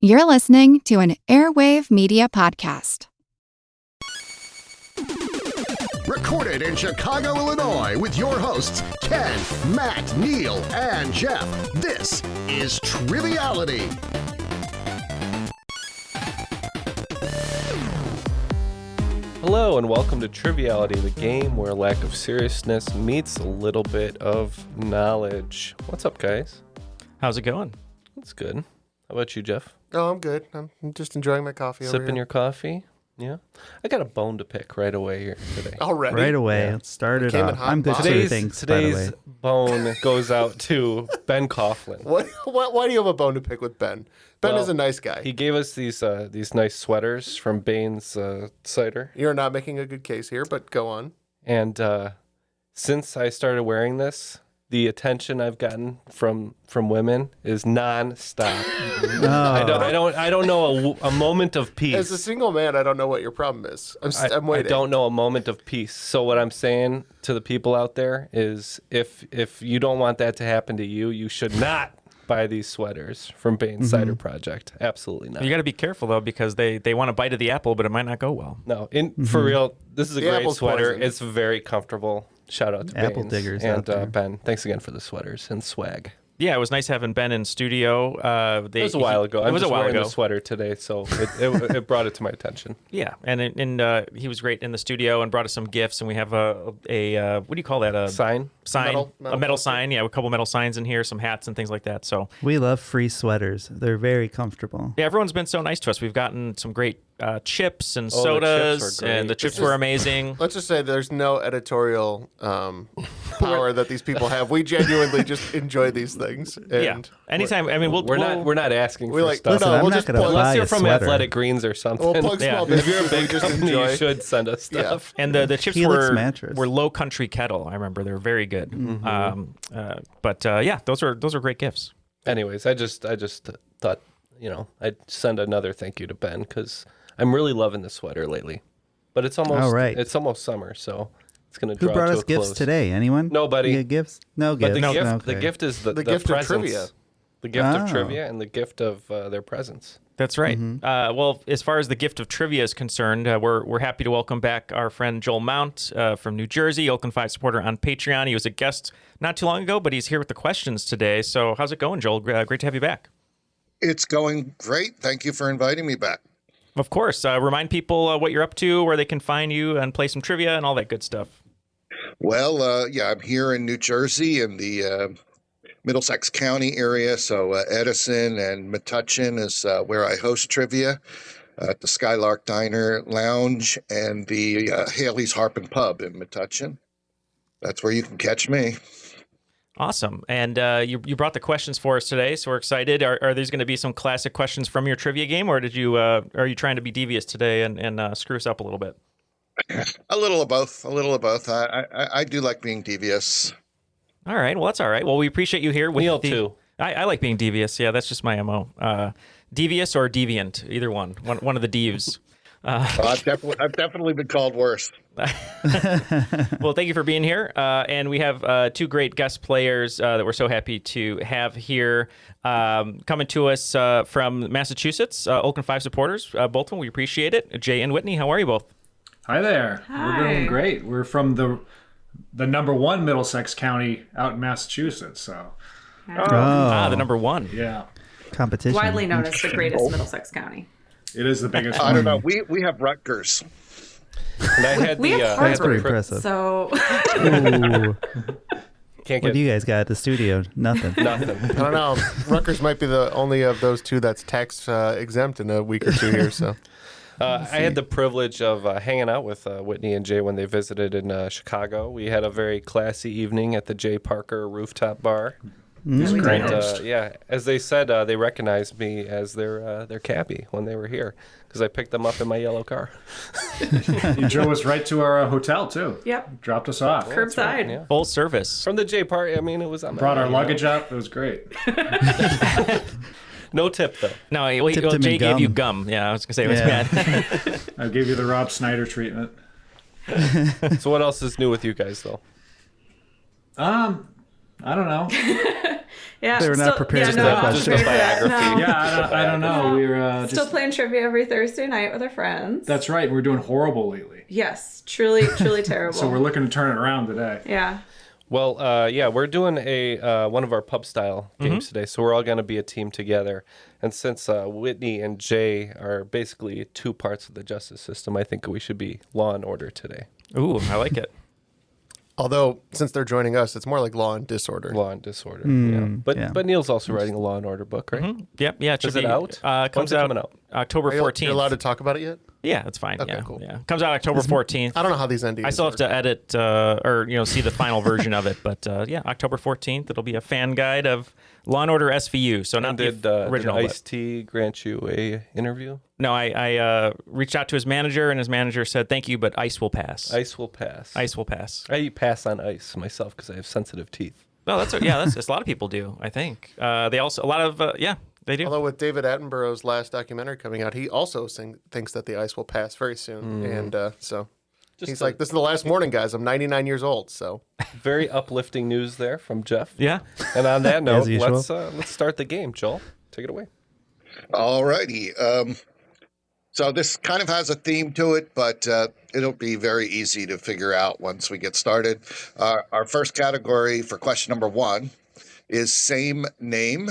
You're listening to an Airwave Media podcast. Recorded in Chicago, Illinois, with your hosts, Ken, Matt, Neal, and Jeff. This is Triviality. Hello and welcome to Triviality, the game where lack of seriousness meets a little bit of knowledge. What's up, guys? How's it going? It's good. How about you, Jeff? Oh, I'm good. I'm just enjoying my coffee over Sipping here. your coffee? Yeah. I got a bone to pick right away here today. Already? Right away. Yeah. Let's start it Came in off. hot I'm good box. for things, by the Today's way. bone goes out to Ben Coughlin. Why do you have a bone to pick with Ben? Ben Well, is a nice guy. He gave us these nice sweaters from Bane's Cider. You're not making a good case here, but go on. And since I started wearing this, the attention I've gotten from women is nonstop. I don't know a moment of peace. As a single man, I don't know what your problem is. I'm waiting. I don't know a moment of peace. So what I'm saying to the people out there is, if you don't want that to happen to you, you should not buy these sweaters from Bane's Cider Project. Absolutely not. You got to be careful though, because they want a bite of the apple, but it might not go well. No, for real, this is a The great apple's sweater. poison. It's very comfortable. Shout out to Apple Bane's. diggers and out there. Ben. Thanks again for the sweaters and swag. Yeah, it was nice having Ben in studio. It was a while ago. It was a while wearing ago. the sweater today, so it brought it to my attention. Yeah, and he was great in the studio and brought us some gifts. And we have a what do you call that? A Sign? Sign, Metal a metal poster. sign. Yeah, a couple metal signs in here, some hats and things like that. So We love free sweaters. They're very comfortable. yeah, everyone's been so nice to us. We've gotten some great chips and Oh, the chips sodas, were great. and the chips were amazing. Let's just say there's no editorial power that these people have. We genuinely just enjoy these things. And Yeah, anytime. I mean, We're not asking We for like- stuff. Listen, no, I'm we'll not just going to pull- buy Unless you're a from sweater. Athletic Greens or something. We'll plug Yeah. small If you're a businesses. We big just company, enjoy. you should send us stuff. And the chips Helix were mattress. low country kettle. I remember they were very good. But yeah, those are great gifts. Anyways, I just thought, I'd send another thank you to Ben because I'm really loving the sweater lately. But it's almost All right. It's almost summer, so it's gonna Who draw brought to us a gifts close. today? Anyone? Nobody. You get gifts? No But gifts. the Okay. gift is the gift of presents. trivia. The gift of Oh. trivia and the gift of their presents. That's right. Well, as far as the gift of trivia is concerned, we're happy to welcome back our friend Joel Mount from New Jersey, Oakland 5 supporter on Patreon. He was a guest not too long ago, but he's here with the questions today. So how's it going, Joel? Great to have you back. It's going great. Thank you for inviting me back. Of course. Remind people what you're up to, where they can find you, and play some trivia and all that good stuff. Well, I'm here in New Jersey in the Middlesex County area. So Edison and Metuchen is where I host trivia at the Skylark Diner Lounge and the Haley's Harp and Pub in Metuchen. That's where you can catch me. Awesome. And you brought the questions for us today, so we're excited. Are these going to be some classic questions from your trivia game, or are you trying to be devious today and screw us up a little bit? A little of both. I do like being devious. All right. Well, that's all right. Well, we appreciate you here. With Neal, the, too. I like being devious. Yeah, that's just my MO. Devious or deviant, either one. One of the devs. I've definitely been called worse. Well, thank you for being here. And we have two great guest players that we're so happy to have here. Coming to us from Massachusetts, Oakland 5 supporters, both of them. We appreciate it. Jay and Whitney, how are you both? Hi there. We're doing great. We're from the number one Middlesex County out in Massachusetts. So The number one. yeah, Competition. Widely known as the greatest Middlesex County. it is the biggest I one. don't know. We have Rutgers. And I had We the have I had the pretty Harvard, impressive. so Ooh. can't What get do you guys got at the studio? Nothing. nothing. I don't know. Rutgers might be the only of those two that's tax exempt in a week or two here. So I had the privilege of hanging out with Whitney and Jay when they visited in Chicago. We had a very classy evening at the Jay Parker rooftop bar. Great And host. as they said, they recognized me as their cabbie when they were here because I picked them up in my yellow car. You drove us right to our hotel too. yep, Dropped us off. curbside. Yeah. Full service. From the Jay Park, I mean, it was on my Brought our way, you know? luggage up. It was great. No tip though. No, Tipped him in Jay gave you gum. gum. Yeah, I was going to say it was Yeah. bad. I gave you the Rob Snyder treatment. So what else is new with you guys though? I don't know. Yeah, They were not prepared yeah, for no, that not question. prepared for that, no. Yeah, I don't know. We were Still just. playing trivia every Thursday night with our friends. That's right. We're doing horrible lately. Yes, truly terrible. So we're looking to turn it around today. Yeah. Well, yeah, we're doing one of our pub style games today, so we're all going to be a team together. And since Whitney and Jay are basically two parts of the justice system, I think we should be Law and Order today. Ooh, I like it. Although, since they're joining us, it's more like Law and Disorder. Law and Disorder. Yeah. But yeah. but Neal's also writing a Law and Order book, right? Yep, yeah. It Is should it be, out? Comes When's it out coming out? October Are you 14th. allowed to talk about it yet? Yeah, it's fine. Okay, yeah, cool. yeah. Comes out October 14th. I don't know how these NDAs I still have to edit or see the final version of it, but yeah, October 14th. It'll be a fan guide of Law and Order SVU. So not Did the original. did but- Ice-T grant you a interview? No, I reached out to his manager, and his manager said, "Thank you, but ice will pass. Ice will pass. Ice will pass." I eat pass on ice myself because I have sensitive teeth. No, that's a lot of people do. I think they also a lot of they do. Although with David Attenborough's last documentary coming out, he also thinks that the ice will pass very soon. And so he's like, this is the last warning, guys. I'm 99 years old, so. Very uplifting news there from Jeff. Yeah. And on that note, As usual. let's start the game. Joel, take it away. All righty. So this kind of has a theme to it, but it'll be very easy to figure out once we get started. Our first category for question number 1 is same name.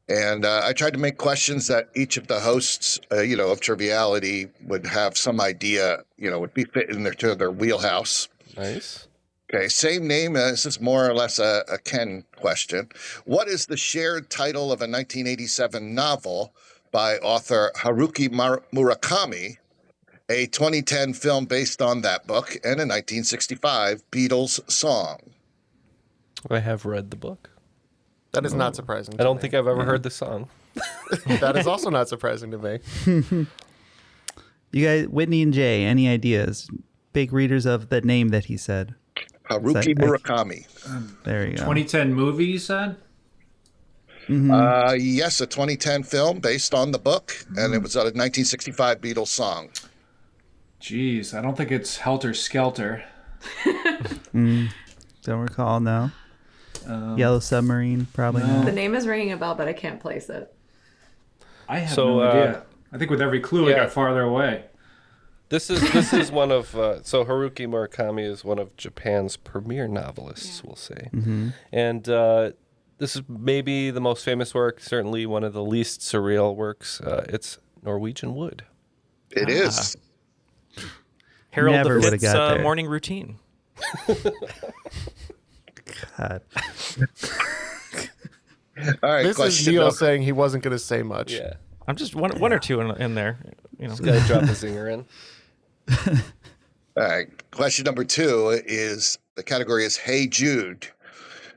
And I tried to make questions that each of the hosts, of Triviality would have some idea, would be fit in their wheelhouse. Nice. Okay, same name. This is more or less a Ken question. What is the shared title of a 1987 novel by author Haruki Murakami, a 2010 film based on that book, and a 1965 Beatles song? I have read the book. That is not surprising. I don't think I've ever heard the song. That is also not surprising to me. You guys, Whitney and Jay, any ideas? Big readers of the name that he said. Haruki Murakami. There you go. 2010 movie, you said? Yes, a 2010 film based on the book, and it was a 1965 Beatles song. Jeez, I don't think it's Helter Skelter. Don't recall, no. Yellow Submarine, probably no. not. The name is ringing a bell, but I can't place it. I have So, no idea. I think with every clue, I yeah. got farther away. This is one of so Haruki Murakami is one of Japan's premier novelists, we'll say, and this is maybe the most famous work, certainly one of the least surreal works. It's Norwegian Wood. It is. Harold Never the would've Fifth's got there. morning routine. God. All right, This is question Neal number, saying he wasn't going to say much. Yeah, I'm just one or two in there. gotta drop a zinger in. all right, question number 2 is, the category is Hey Jude.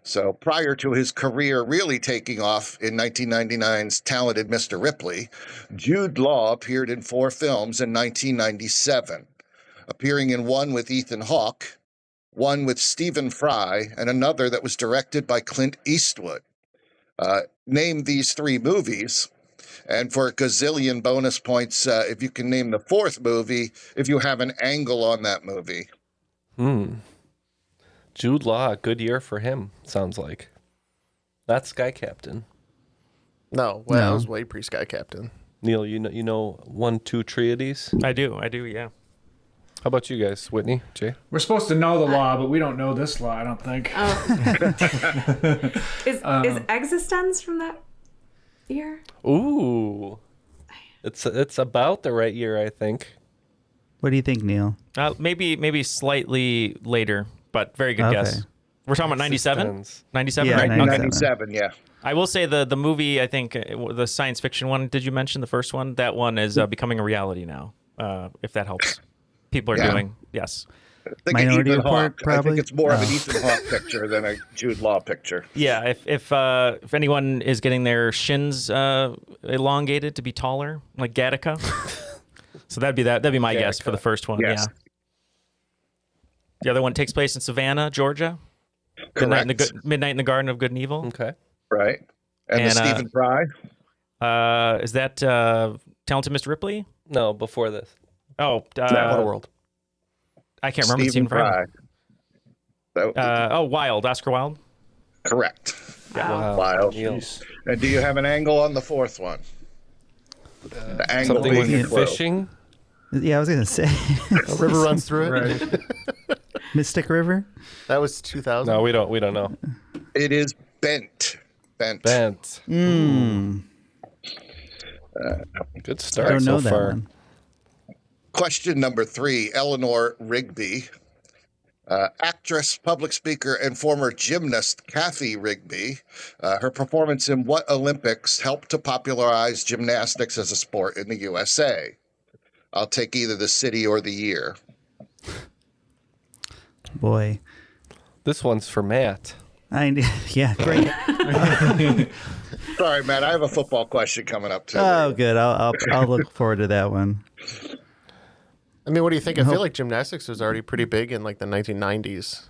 So prior to his career really taking off in 1999's Talented Mr. Ripley, Jude Law appeared in 4 films in 1997, appearing in one with Ethan Hawke, one with Stephen Fry, and another that was directed by Clint Eastwood. Name these 3 movies, and for a gazillion bonus points, if you can name the 4th movie, if you have an angle on that movie. Jude Law, good year for him. Sounds like. Not Sky Captain. No, well, No. I was way pre-Sky Captain. Neal, you know 1, 2 Triades. I do. Yeah. How about you guys, Whitney, Jay? We're supposed to know the law, but we don't know this law, I don't think. Is Existence from that year? Ooh, it's about the right year, I think. What do you think, Neil? Maybe slightly later, but very good Okay. guess. We're talking about 97? Existence. 97, Yeah, right? 97. 97, yeah. I will say the movie, I think, the science fiction one, did you mention the first one? That one is becoming a reality now, if that helps. People are Yeah. doing, yes. I think Minority Ethan Report, Hawke. I probably? think it's more of an Ethan Hawke picture than a Jude Law picture. Yeah, if anyone is getting their shins elongated to be taller, like Gattaca. So that'd be my guess for the first one. Yes. Yeah. The other one takes place in Savannah, Georgia. Midnight in the Garden of Good and Evil. Okay. Right. And the And, Stephen Fry. Is that Talented Mr. Ripley? No, before this. Oh, Waterworld. I can't remember. Stephen Fry. Wild, Oscar Wilde. Correct. Wow. Wow. Neal. And do you have an angle on the fourth one? The angle Something being a with clue. fishing? Yeah, I was gonna say A river runs through it. Right. Mystic River. That was 2000. No, we don't know. It is bent. Bent. Bent. Good I start don't know so that far. one. Question number 3, Eleanor Rigby. Actress, public speaker, and former gymnast Kathy Rigby. Her performance in what Olympics helped to popularize gymnastics as a sport in the USA? I'll take either the city or the year. Boy, This one's for Matt. yeah, great. Sorry, Matt. I have a football question coming up too. Oh, good. I'll look forward to that one. I mean, what do you think? I feel like gymnastics was already pretty big in like the 1990s.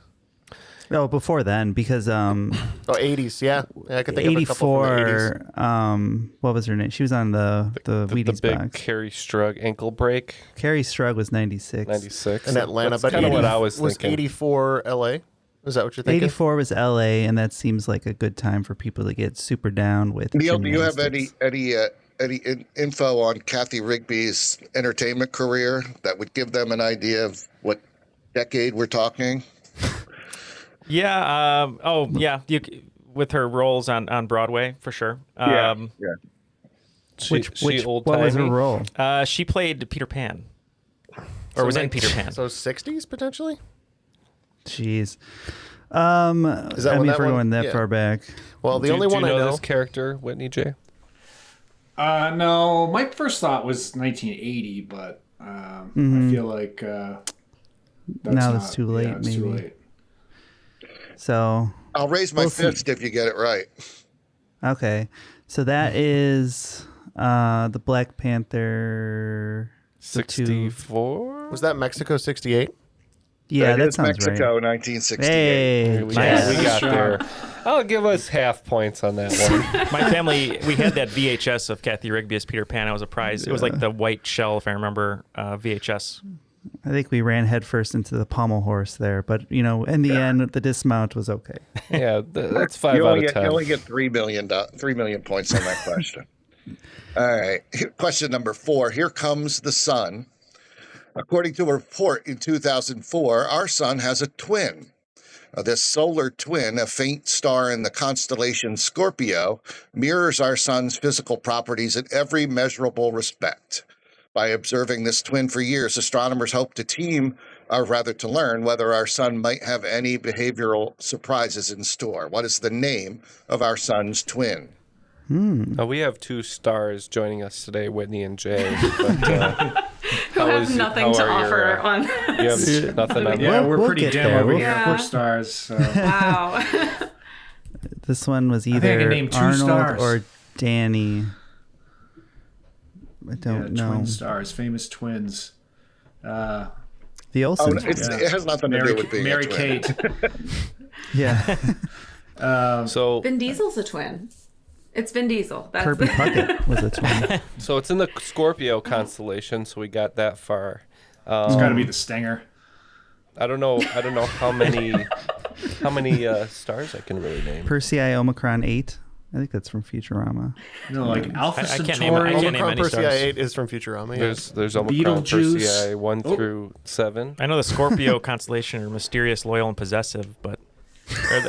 Oh, before then, because Oh, 80s, yeah. I could think of a couple from the 80s. 84. What was her name? She was on the Wheaties big box. Carrie Strug ankle break, Carrie Strug was 96. 96. In Atlanta, That's but kind of 80 what I was thinking. 84 LA? Is that what you're thinking? 84 was LA, and that seems like a good time for people to get super down with. Neil, do you have gymnastics. any info on Kathy Rigby's entertainment career that would give them an idea of what decade we're talking? Yeah. With her roles on Broadway for sure. She old What was her role? She played Peter Pan, or was in Peter Pan. So 60s potentially? Jeez. Is that I when mean, that if we're one- going that yeah. far back. Well, the Do only one you I know. this character, Whitney J? No, my first thought was 1980, but I feel like Now it's too late, Yeah, it's too maybe. late. So, I'll raise my We'll see. fist if you get it right. okay. So that is the Black Panther. the two- 64? Was that Mexico 68? Yeah, that is sounds Mexico, right. 1968. Hey, We nice. got job. there. I'll give us half points on that one. My family, we had that VHS of Kathy Rigby as Peter Pan. I was a prize. It was like the white shell, if I remember, VHS. I think we ran headfirst into the pommel horse there, but in the end, the dismount was okay. Yeah, that's 5 You out only of get 10. you only get 3 million points on that question. All right. Question number 4. Here comes the sun. According to a report in 2004, our sun has a twin. This solar twin, a faint star in the constellation Scorpio, mirrors our sun's physical properties in every measurable respect. By observing this twin for years, astronomers hope to learn whether our sun might have any behavioral surprises in store. What is the name of our sun's twin? We have 2 stars joining us today, Whitney and Jay. But, Who have nothing to offer on you have nothing on Yeah, that. we're we'll pretty get dim there. over We'll- here. Yeah. 4 stars. So. Wow. This one was think I either can name 2 Arnold stars. or Danny. I don't know. Twin stars, famous twins. The Oh, Olsons. it has nothing to do with being Mary a twin. Kate. Yeah. So, Vin Diesel's a twin. It's Vin Diesel. That's Kirby Puckett was a twin. so it's in the Scorpio constellation, so we got that far. It's got to be the Stinger. I don't know how many stars I can really name. Persei Omicron 8. I think that's from Futurama. Like Alpha I can't Centauri. name Omicron any Persei stars. 8 is from Futurama. Yeah. There's Omicron Beetlejuice. Persei 1 through 7. I know the Scorpio constellation are mysterious, loyal, and possessive, but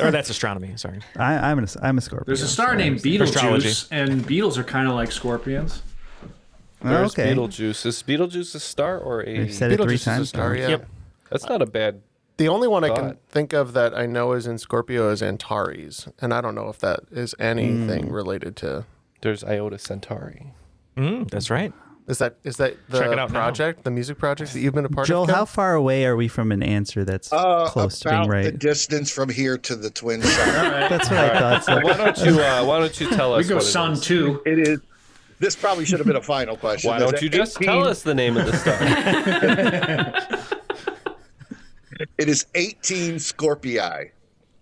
or that's astronomy. Sorry. I'm a Scorpio. There's a star named Astrology. Beetlejuice, and beetles are kind of like scorpions. There's okay. Beetlejuice. Is Beetlejuice a star or a? We've said it 3 Beetlejuice is a times. star, now. yeah. Yep. That's not a bad. The only one I can Thought. think of that I know is in Scorpio is Antares, and I don't know if that is anything related to. There's Iota Centauri. That's right. Is that the Check it out now. project, the music project that you've been a part Joel, of? Ken? how far away are we from an answer that's close to being About the right? distance from here to the twin sun. That's what I thought. So. Why don't you tell us? We go what it Sun is? 2. It is. This probably should have been a final question. Why There's don't you just 18 tell us the name of the star? It is 18 Scorpii.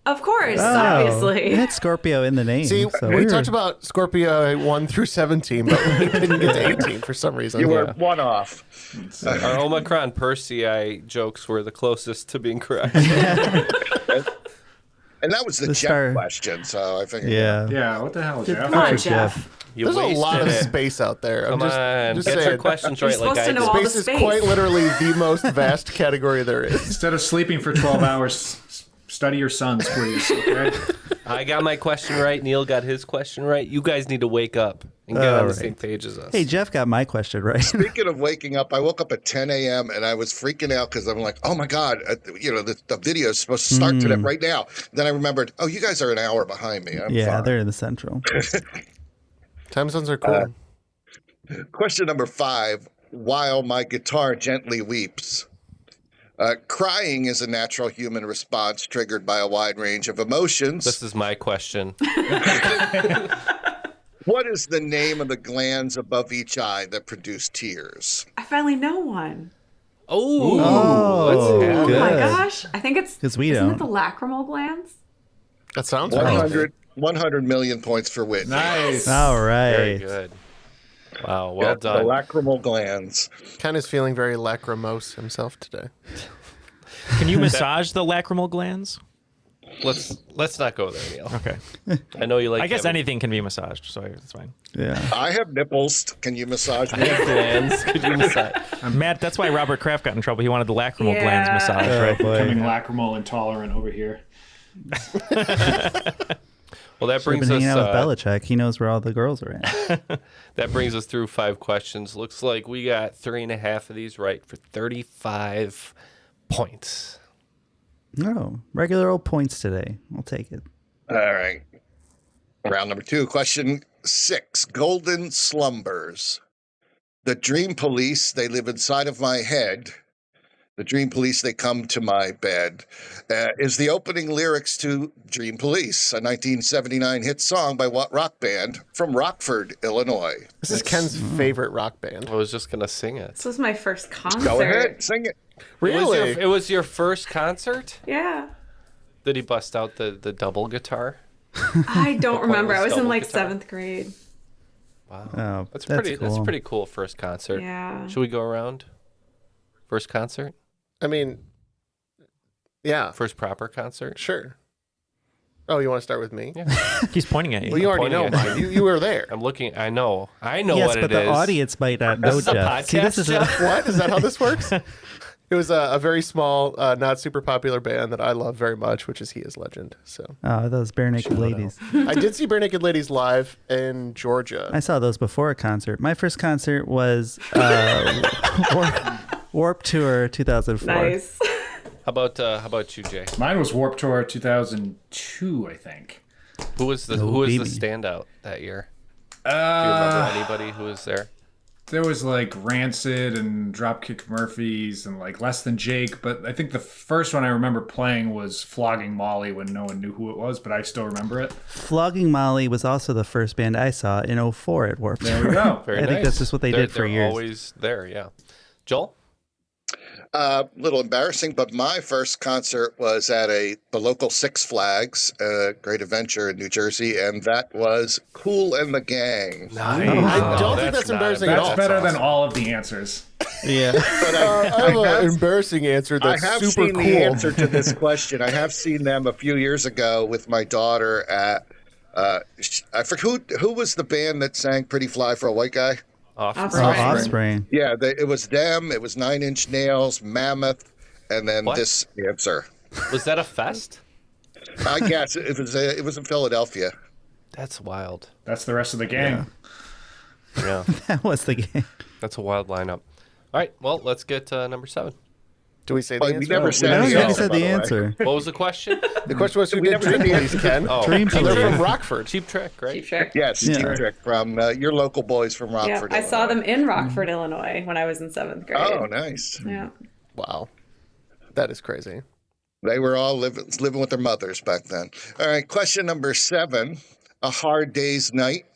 Of course, Oh, obviously. it had Scorpio in the name. See, so we were- talked about Scorpio 1 through 17, but we didn't get to 18 for some reason. You were one off. Our Omicron Persei jokes were the closest to being correct. And that was the Jeff question, so I figured. Yeah, what the hell, Jeff? Come on, Jeff. There's a lot of space out there. Come on, just get saying. your questions right. supposed Like to I know did. all the Space is space. quite literally the most vast category there is. Instead of sleeping for 12 hours, study your sons, please. Okay? I got my question right. Neal got his question right. You guys need to wake up and get on the same page as us. Hey, Jeff got my question right. Speaking of waking up, I woke up at 10 a.m. and I was freaking out because I'm like, oh my God, the video is supposed to start today right now. Then I remembered, oh, you guys are an hour behind me. I'm fine. They're in the central. Time zones are cool. Question number 5. While my guitar gently weeps. Crying is a natural human response triggered by a wide range of emotions. This is my question. What is the name of the glands above each eye that produce tears? I finally know one. Oh, Oh good. my gosh. I think it's... 'Cause we isn't don't. it the lachrymal glands? That sounds right. 100 million points for Whitney. Nice. All right. very good. Wow, well The done. lacrimal glands. Ken is feeling very lachrymose himself today. Can you massage the lacrimal glands? Let's not go there, Neal. Okay. I know you like. I guess having anything can be massaged, so it's fine. Yeah. I have nipples. Can you massage me? glands. Could you massage? Matt, that's why Robert Kraft got in trouble. He wanted the lacrimal Yeah. glands massaged, right? Becoming lachrymal intolerant over here. Well, that I've brings been us. hanging out with Belichick. He knows where all the girls are at. That brings us through 5 questions. Looks like we got 3.5 of these right for 35 points. No, regular old points today. I'll take it. All right. Round number 2. Question 6. Golden slumbers. The dream police, they live inside of my head. The dream police, they come to my bed. Is the opening lyrics to Dream Police, a 1979 hit song by what rock band from Rockford, Illinois? This is Ken's favorite rock band. I was just gonna sing it. This was my first concert. Go ahead, sing it. Really? It was your first concert? Yeah. Did he bust out the double guitar? I don't remember. I was in double like guitar. 7th grade. Wow. Oh, That's that's pretty. That's cool. a pretty cool first concert. Yeah. Should we go around? First concert? I mean, yeah, First proper concert? sure. Oh, you want to start with me? Yeah. He's pointing at you. Well, you already pointing know at mine. You were there. I'm looking. I know Yes, what but it the is. audience might not know, is a Jeff. See, this podcast, is Jeff? What? Is that how this works? It was a very small, not super popular band that I love very much, which is He Is Legend. So those bare naked ladies. I did see Bare Naked Ladies live in Georgia. I saw those before a concert. My first concert was Warp Tour 2004. Nice. How about you, Jay? Mine was Warped Tour 2002, I think. Who was the baby. standout that year? Do you remember anybody who was there? There was like Rancid and Dropkick Murphys and like Less Than Jake, but I think the first one I remember playing was Flogging Molly when no one knew who it was, but I still remember it. Flogging Molly was also the first band I saw in 2004 at Warp Tour. There we go. Very I nice. think that's just what they did for they're years. always there, yeah. Joel? A little embarrassing, but my first concert was at the local Six Flags, Great Adventure in New Jersey, and that was Kool and the Gang. I don't think that's embarrassing at all. That's better than all of the answers. Yeah. But I have an embarrassing answer I that's have super seen cool. the answer to this question. I have seen them a few years ago with my daughter at. I forget who was the band that sang "Pretty Fly for a White Guy." Offspring. Offspring. Yeah, it was them. It was Nine Inch Nails, Mammoth, and then What? this answer. Was that a fest? I guess it was in Philadelphia. That's wild. That's the rest of the gang. Yeah, That was the game. that's a wild lineup. All right, well, let's get number 7. Do we say the Oh, answer? we never I said don't the think you answer, said by the way. answer. What was the question? The question was who We did never Dream said the Police, answer. Ken? Oh, Dream So they're Police. from Rockford. Cheap Trick, right? Cheap Trick. Yes, Yeah. Cheap Trick from your local boys from Yeah, Rockford. I saw them Illinois. in Rockford, Illinois when I was in 7th grade. Oh, nice. Yeah. Wow. That is crazy. They were all living with their mothers back then. All right, question number 7. A Hard Day's Night.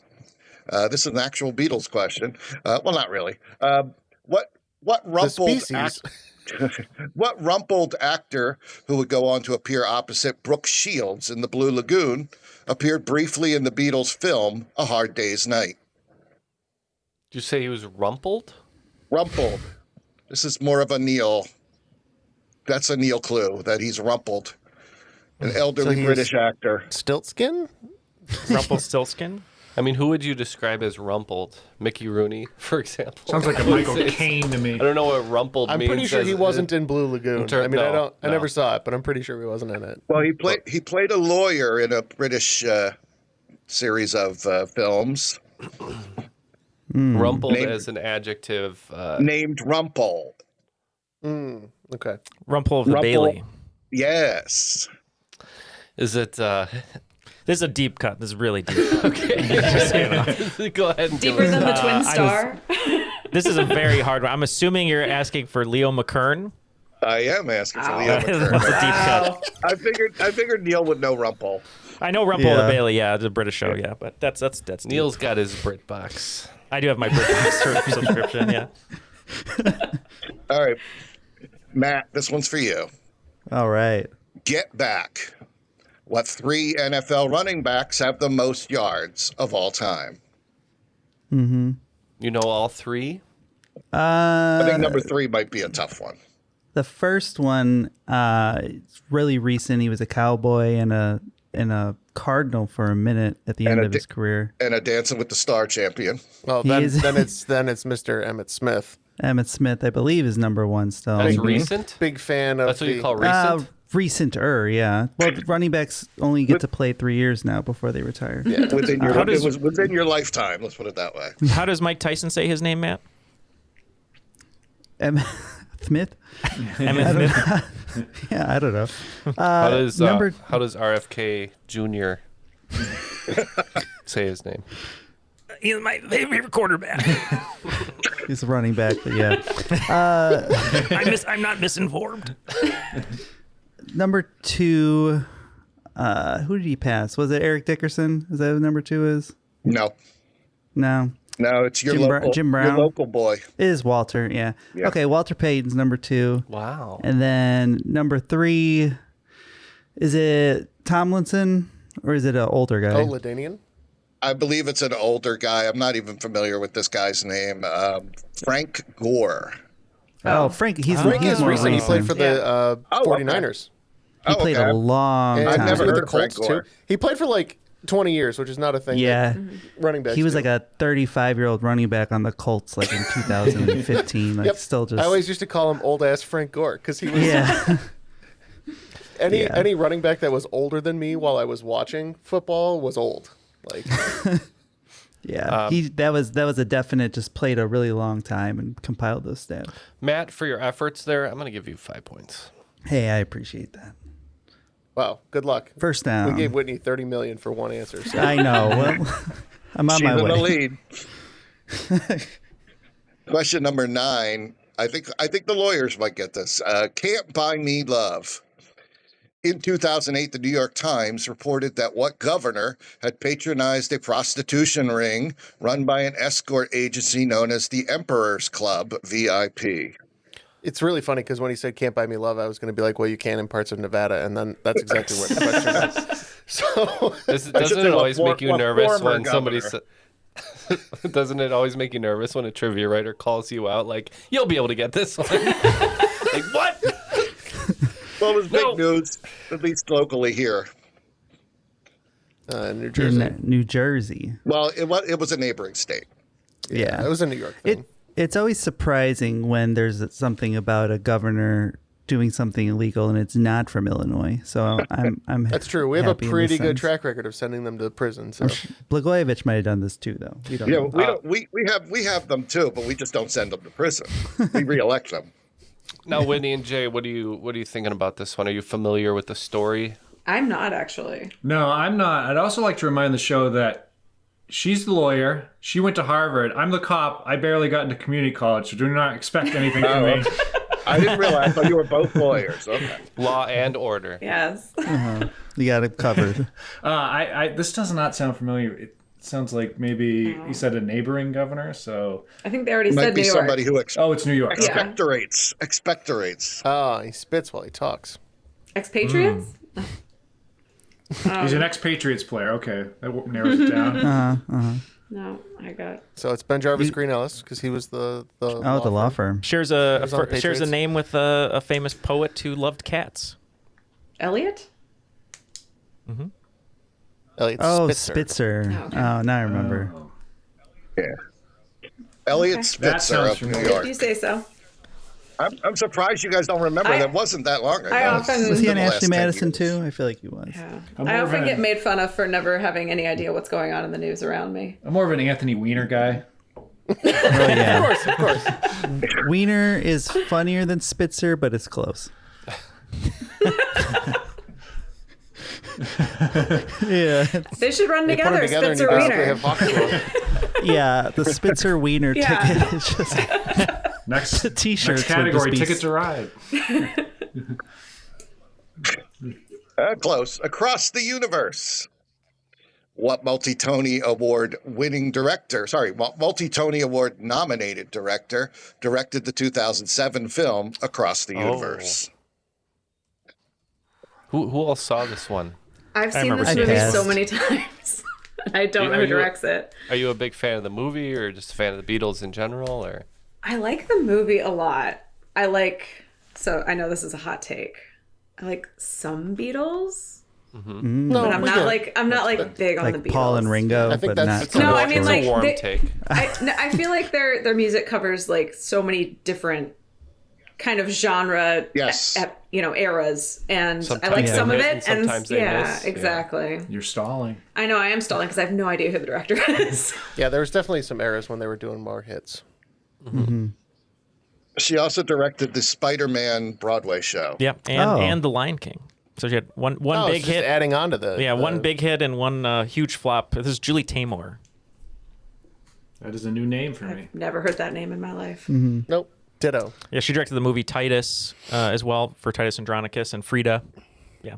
This is an actual Beatles question. Well, not really. What The rumpled species. what rumpled actor who would go on to appear opposite Brooke Shields in The Blue Lagoon appeared briefly in the Beatles film A Hard Day's Night? Did you say he was rumpled? Rumpled. This is more of a Neal. That's a Neal clue that he's rumpled. An elderly British actor. Stiltskin? Rumpelstiltskin? I mean, who would you describe as rumpled? Mickey Rooney, for example. Sounds like a Michael Caine to me. I don't know what rumpled I'm means. pretty sure he wasn't in Blue Lagoon. I mean, No. I never saw it, but I'm pretty sure he wasn't in it. Well, he played a lawyer in a British series of films. Rumpled as an adjective. Named Rumpel. Okay. Rumple of the Bailey. Yes. Is it... This is a deep cut. This is really deep. Okay. Go ahead and Deeper than the Twin Star. This is a very hard one. I'm assuming you're asking for Leo McKern. I am asking for Leo That's a McKern. deep cut. I figured Neal would know Rumpel. I know Rumple of the Bailey. Yeah, it's a British show. Yeah, but that's deep. Neal's got his BritBox. I do have my BritBox subscription. Yeah. All right. Matt, this one's for you. All right. Get back. What 3 NFL running backs have the most yards of all time? You know all 3? I think number 3 might be a tough one. The first one, it's really recent. He was a Cowboy and a Cardinal for a minute at the end of his career. And a Dancing with the Star champion. Well, then it's Mr. Emmett Smith. Emmett Smith, I believe, is number 1 still. That's recent? Big fan of That's what you call recent? Recenter, yeah. Well, running backs only get to play 3 years now before they retire. Yeah, it was within your lifetime. Let's put it that way. How does Mike Tyson say his name, Matt? Emmett Smith? Emmett Smith? Yeah, I don't know. How does RFK Jr. say his name? He's my favorite quarterback. He's a running back, but yeah. I'm not misinformed. Number 2, who did he pass? Was it Eric Dickerson? Is that who number 2 is? No. No. No, it's your Jim Brown. Your local boy. It is Walter, yeah. Okay, Walter Payton's number 2. Wow. And then number 3, is it Tomlinson or is it an older guy? Oh, LaDainian? I believe it's an older guy. I'm not even familiar with this guy's name. Frank Gore. Oh, Frank. He's Frank is more recent. He played for the 49ers. Okay. He played a long And time. I've never with heard the of Frank Colts, Gore. too. He played for like 20 years, which is not a thing. Yeah. Running backs. He was do. like a 35-year-old running back on the Colts like in 2015. Like still just... I always used to call him old ass Frank Gore because he was any running back that was older than me while I was watching football was old. Like Yeah, that was a definite. Just played a really long time and compiled those stats. Matt, for your efforts there, I'm going to give you 5 points. Hey, I appreciate that. wow, good luck. First down. We gave Whitney $30 million for one answer. So. I know. Well, I'm on She's my in way. the lead. Question number 9. I think the lawyers might get this. Can't Buy Me Love. In 2008, the New York Times reported that what governor had patronized a prostitution ring run by an escort agency known as the Emperor's Club, VIP. It's really funny because when he said "Can't Buy Me Love," I was going to be like, "Well, you can in parts of Nevada," and then that's exactly what the question is. So Doesn't it always make you nervous when somebody says? Doesn't it always make you nervous when a trivia writer calls you out like, "You'll be able to get this one"? Like what? Well, it was big news, at least locally here. New Jersey. In New Jersey. Well, it was a neighboring state. Yeah, it was a New York thing. It's always surprising when there's something about a governor doing something illegal and it's not from Illinois. So I'm That's true. We have a happy in pretty this good sense. track record of sending them to prison. So Blagojevich might have done this too, though. We don't Yeah, know. we have them too, but we just don't send them to prison. We reelect them. Now, Whitney and Jay, what are you thinking about this one? Are you familiar with the story? I'm not actually. No, I'm not. I'd also like to remind the show that she's the lawyer. She went to Harvard. I'm the cop. I barely got into community college, so do not expect anything from me. I didn't realize you were both lawyers. Okay. Law and order. Yes. You got it covered. This does not sound familiar. It sounds like maybe you said a neighboring governor. So I think they already Might said be New York. somebody who it's New York. expectorates. Expectorates. he spits while he talks. Expatriates? He's an ex-Patriots player. Okay, that narrows it down. No, I got. So it's Ben Jarvis Green Ellis because he was the law firm. Shares on the shares a Patriots. name with a famous poet who loved cats. Elliot? Elliot Spitzer. Oh, okay. Oh, now I remember. Yeah. Elliot Okay. Spitzer sounds of New familiar. York. If you say so. I'm surprised you guys don't remember. That wasn't that long ago. I often- Was he on The last Ashley 10 Madison years. too? I feel like he was. Yeah. I'm I more of often an- get made fun of for never having any idea what's going on in the news around me. I'm more of an Anthony Weiner guy. Oh yeah. Of course. Wiener is funnier than Spitzer, but it's close. Yeah. They should run They put them together, together and Spitzer you basically Wiener. have hockey club. Yeah, the Spitzer Wiener Yeah. ticket is just Next, the t-shirts next would just category, be- ticket to ride. Close. Across the universe. What multi-Tony Award winning director, multi-Tony Award nominated director directed the 2007 film Across the Universe? Who all saw this one? I've seen remember this seeing movie it. so many times. I don't know Are who you- directs it. Are you a big fan of the movie or just a fan of the Beatles in general? Or I like the movie a lot. So I know this is a hot take. I like some Beatles. No, But I'm not like big on the like Beatles. Paul and Ringo, I think but that's- not. No, I It's mean a like warm they- take. I feel like their music covers like so many different kind of genre Yes. eras, and I Sometimes like they some of hit it, and sometimes they yeah, miss, yeah. exactly. You're stalling. I know I am stalling because I have no idea who the director is. Yeah, there was definitely some eras when they were doing more hits. She also directed the Spider-Man Broadway show. Yeah, and The Lion King. So she had one Oh, big it's just hit. adding on to the One big hit and one huge flop. This is Julie Taymor. That is a new name for me. I've never heard that name in my life. Nope. Ditto. Yeah, she directed the movie Titus as well for Titus Andronicus and Frida. Yeah.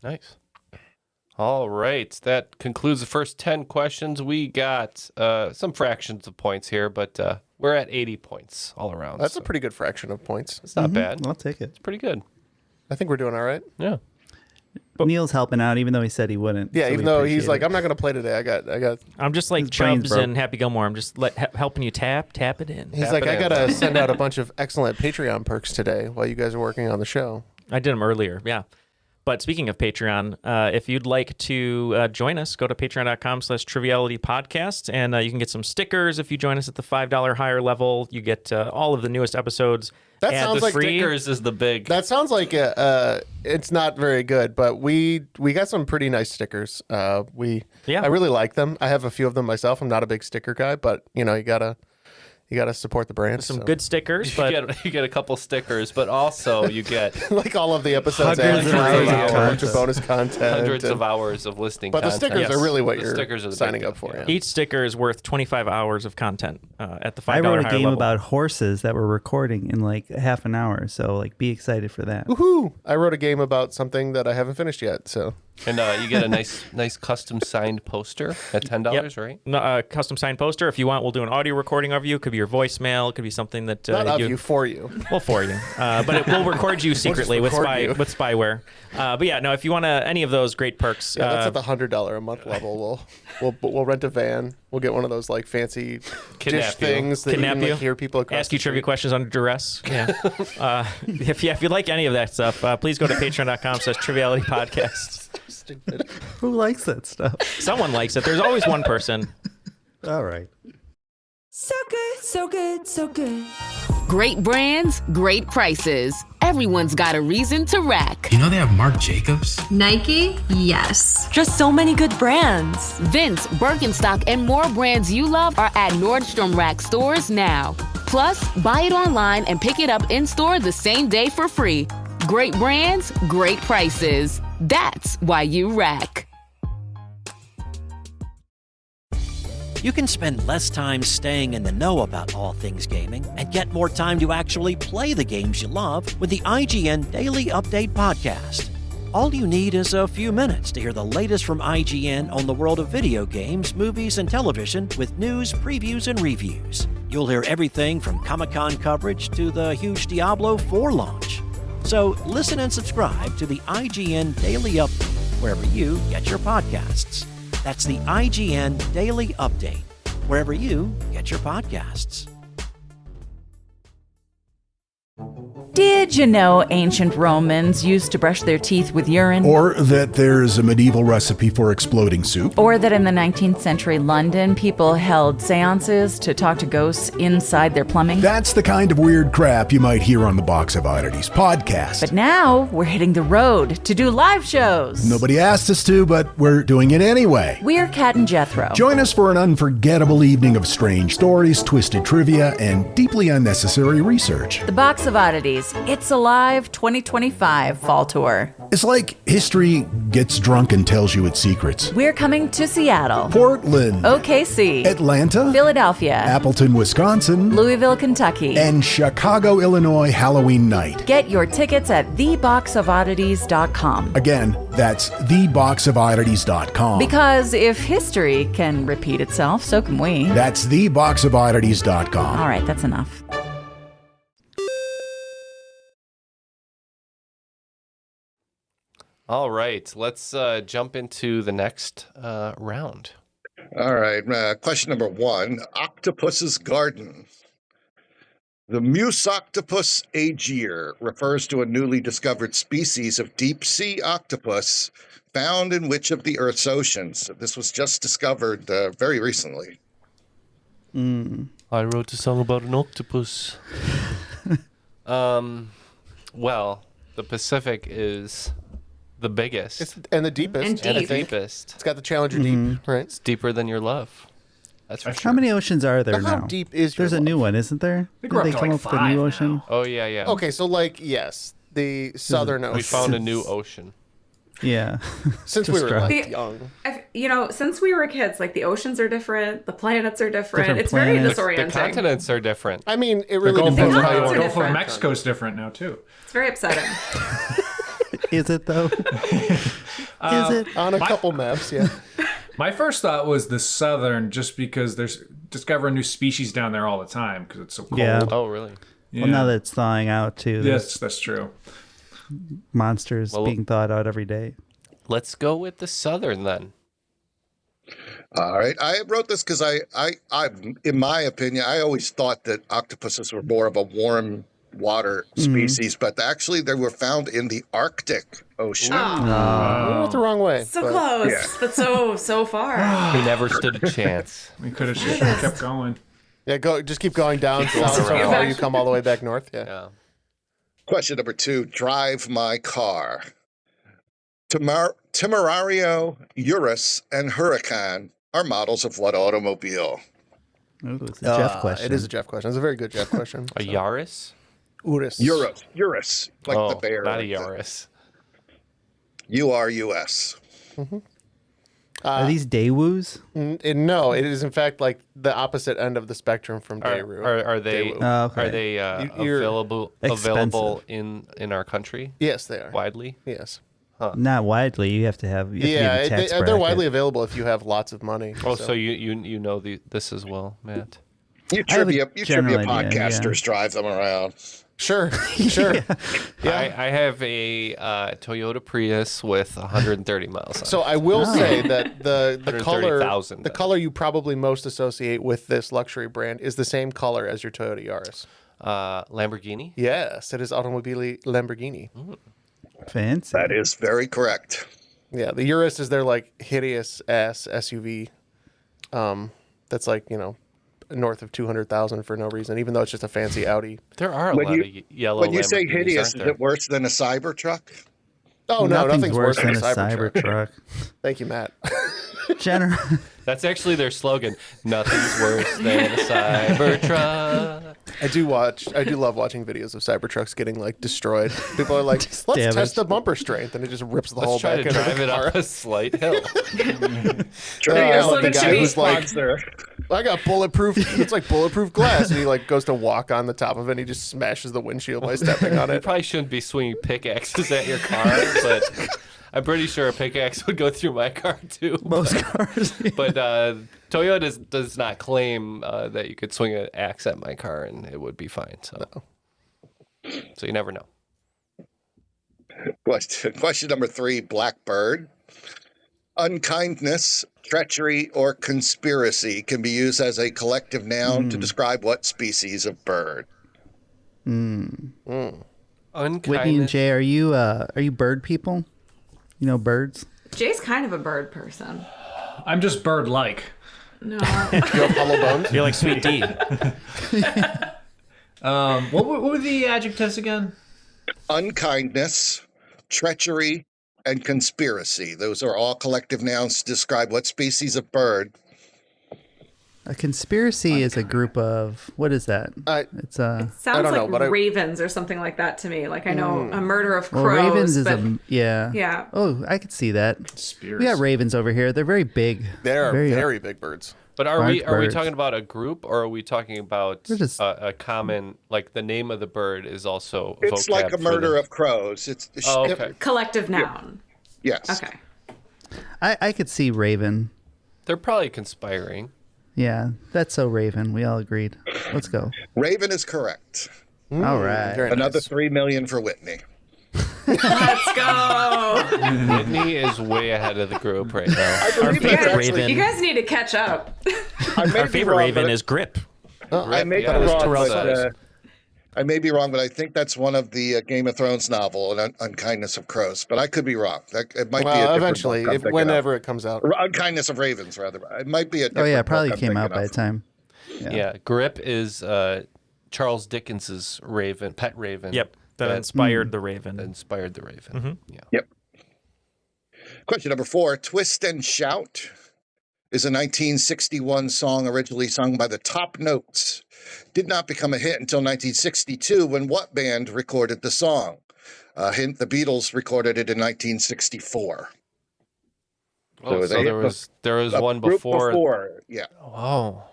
Nice. All right. That concludes the first 10 questions. We got some fractions of points here, but we're at 80 points all around. That's so a pretty good fraction of points. It's not bad. I'll take it. It's pretty good. I think we're doing all right. Yeah. Neal's helping out, even though he said he wouldn't. Yeah, so even we though he's appreciate like, it. I'm not going to play today. I got. I'm just like His brain's Chubbs broke. and Happy Gilmore. I'm just helping you tap it in. He's Tap like, it I in. got to send out a bunch of excellent Patreon perks today while you guys are working on the show. I did them earlier, yeah. But speaking of Patreon, if you'd like to join us, go to patreon.com/trivialitypodcast, and you can get some stickers if you join us at the $5 higher level. You get all of the newest episodes. That ad sounds like free. Stickers is the big. That sounds like it's not very good, but we got some pretty nice stickers. I really like them. I have a few of them myself. I'm not a big sticker guy, but you gotta support the brand. Some good stickers, but you get a couple stickers, but also you get like all of the episodes, Hundreds ad-free, of a hours. bunch of bonus content, hundreds and- of hours of listening But the content. stickers are really what The you're stickers are the big signing deal, up for. yeah. Yeah. each sticker is worth 25 hours of content at the $5 I wrote a higher game level. about horses that we're recording in like half an hour, so like be excited for that. Woohoo! I wrote a game about something that I haven't finished yet. So And you get a nice custom signed poster at $10, right? No, custom signed poster. If you want, we'll do an audio recording of you. It could be your voicemail. It could be something that not of you, for you. Well, for you, but it will record you secretly with record you. spyware. But yeah, no, if you want any of those great perks, Yeah, that's at the $100 a month level. We'll rent a van. We'll get one of those like fancy Kidnap dish you. things that Kidnap you can you. like, hear people across ask you the trivia street. questions under duress. Yeah. If you like any of that stuff, please go to patreon.com/trivialitypodcast. Stupid. Who likes that stuff? Someone likes it. There's always one person. All right. So good, so good, so good. Great brands, great prices. Everyone's got a reason to rack. You know they have Marc Jacobs? Nike? Yes. Just so many good brands. Vince, Birkenstock, and more brands you love are at Nordstrom Rack stores now. Plus, buy it online and pick it up in-store the same day for free. Great brands, great prices. That's why you rack. You can spend less time staying in the know about all things gaming and get more time to actually play the games you love with the IGN Daily Update podcast. All you need is a few minutes to hear the latest from IGN on the world of video games, movies, and television with news, previews, and reviews. You'll hear everything from Comic-Con coverage to the huge Diablo 4 launch. So listen and subscribe to the IGN Daily Update wherever you get your podcasts. That's the IGN Daily Update, wherever you get your podcasts. Dear Did you know ancient Romans used to brush their teeth with urine? Or that there's a medieval recipe for exploding soup. Or that in the 19th century London, people held seances to talk to ghosts inside their plumbing? That's the kind of weird crap you might hear on the Box of Oddities podcast. But now we're hitting the road to do live shows. Nobody asked us to, but we're doing it anyway. We're Kat and Jethro. Join us for an unforgettable evening of strange stories, twisted trivia, and deeply unnecessary research. The Box of Oddities, It's Alive 2025 Fall Tour. It's like history gets drunk and tells you its secrets. We're coming to Seattle, Portland, OKC, Atlanta, Philadelphia, Appleton, Wisconsin, Louisville, Kentucky, and Chicago, Illinois Halloween night. Get your tickets at theboxofoddities.com. Again, that's theboxofoddities.com. Because if history can repeat itself, so can we. That's theboxofoddities.com. All right, that's enough. All right, let's jump into the next round. All right, question number 1, Octopus's Garden. The Musoctopus aegir refers to a newly discovered species of deep-sea octopus found in which of the Earth's oceans? This was just discovered very recently. I wrote a song about an octopus. Well, the Pacific is the biggest. And the deepest. And the deepest. It's got the Challenger Deep, right? It's deeper than your love. That's for sure. How many oceans are there How now? deep is your There's a new one, isn't there? think we're Didn't up they to come like up with a new 5 ocean? now. Oh, yeah. Okay, so yes, the Southern Ocean. We found a new ocean. Yeah. Since we were Describe. young. Since we were kids, like the oceans are different, the planets are different. Different It's very planets. The disorienting. continents are different. I mean, it The really Gulf depends of, on how you Continents are want to Gulf of different. Mexico's different now, too. It's very upsetting. Is it though? Is it? On a couple maps, yeah. My first thought was the southern, just because there's discovering new species down there all the time because it's so cold. Yeah. Oh, really? Yeah. Well, now that it's thawing out too, Yes, that's true. monsters being thawed out every day. Let's go with the southern then. All right. I wrote this because I, in my opinion, I always thought that octopuses were more of a warm water species, but actually they were found in the Arctic Ocean. We went the wrong way. So but- close, yeah. but so far. We never stood a chance. We could have just kept going. Yeah, just keep going down south so far you come all the way back north. Yeah. Question number 2, Drive My Car. Temerario, Urus, and Huracan are models of what automobile? Ooh, it's a Jeff question. It is a Jeff question. It's a very good Jeff question. A Yaris? Urus. Urus, like the bear. Not a like Yaris. URUS. Are these Daewoo's? No, it is in fact like the opposite end of the spectrum from Daewoo. Are they Daewoo. Okay. are they available Expensive. in our country? Yes, they are. Widely? Yes. Not widely. You have to have. You have to be in the tax they're bracket. widely available if you have lots of money. Oh, so you know this as well, Matt. You I have a trivia general idea, podcasters drive them around. Sure, sure. I have a Toyota Prius with 130 miles on So it. I will say that the 130,000 color you probably most associate with this luxury brand is the same color as your Toyota Yaris. Lamborghini? Yes, it is Automobili Lamborghini. Fancy. That is very correct. Yeah, the Urus is their like hideous ass SUV. That's like north of 200,000 for no reason, even though it's just a fancy Audi. There are a lot of yellow When you say Lamborghinis, hideous, aren't is there? it worse than a Cybertruck? Oh no, nothing's worse than a Cybertruck. Cybertruck. Thank you, Matt. That's actually their slogan. Nothing's worse than a Cybertruck. I do love watching videos of Cybertrucks getting like destroyed. People are like, let's damage. test the bumper strength, and it just rips the whole Let's try back to end of drive the it car. up a slight hill. I love the guy who's like, I got bulletproof. It's like bulletproof glass, and he like goes to walk on the top of it, and he just smashes the windshield by stepping on You it. probably shouldn't be swinging pickaxes at your car, but I'm pretty sure a pickaxe would go through my car too. Most cars. But Toyota does not claim that you could swing an axe at my car and it would be fine. So you never know. Question number 3, Blackbird. Unkindness, treachery, or conspiracy can be used as a collective noun to describe what species of bird? Whitney and Jay, are you bird people? You know birds? Jay's kind of a bird person. I'm just bird-like. No. You're hollow bones? You're like Sweet D. What were the adjectives again? Unkindness, treachery, and conspiracy. Those are all collective nouns to describe what species of bird. A conspiracy is a group of, what is that? It's Sounds like ravens or something like that to me. Like I know a murder of crows. Well, ravens is but... yeah. Yeah. Oh, I could see that. Conspiracy. We got ravens over here. They're very big. They're very big birds. But are we talking about a group, or are we talking about just... a common, like the name of the bird is also It's vocab like a murder of crows. It's okay. Collective noun. Yes. Okay. I could see raven. They're probably conspiring. Yeah, that's so raven. We all agreed. Let's go. Raven is correct. All right. Another $3 million for Whitney. Let's go. Whitney is way ahead of the group right now. Our favorite raven. You guys need to catch up. Our favorite raven is Grip. I may be wrong, I may be wrong, but I think that's one of the Game of Thrones novel, Unkindness of Crows. But I could be wrong. It might be a different eventually, book whenever it comes out. Unkindness of Ravens, rather. It might be a different Oh yeah, it book probably I'm came out thinking by of. the time. Yeah, Grip is Charles Dickens's raven, pet raven. Yep, that inspired the raven. Inspired the raven. Mm-hmm. Yeah. Yep. Question number 4. Twist and Shout is a 1961 song originally sung by the Top Notes. Did not become a hit until 1962 when what band recorded the song? Hint, the Beatles recorded it in 1964. Oh, so there was one before. Yeah. Oh,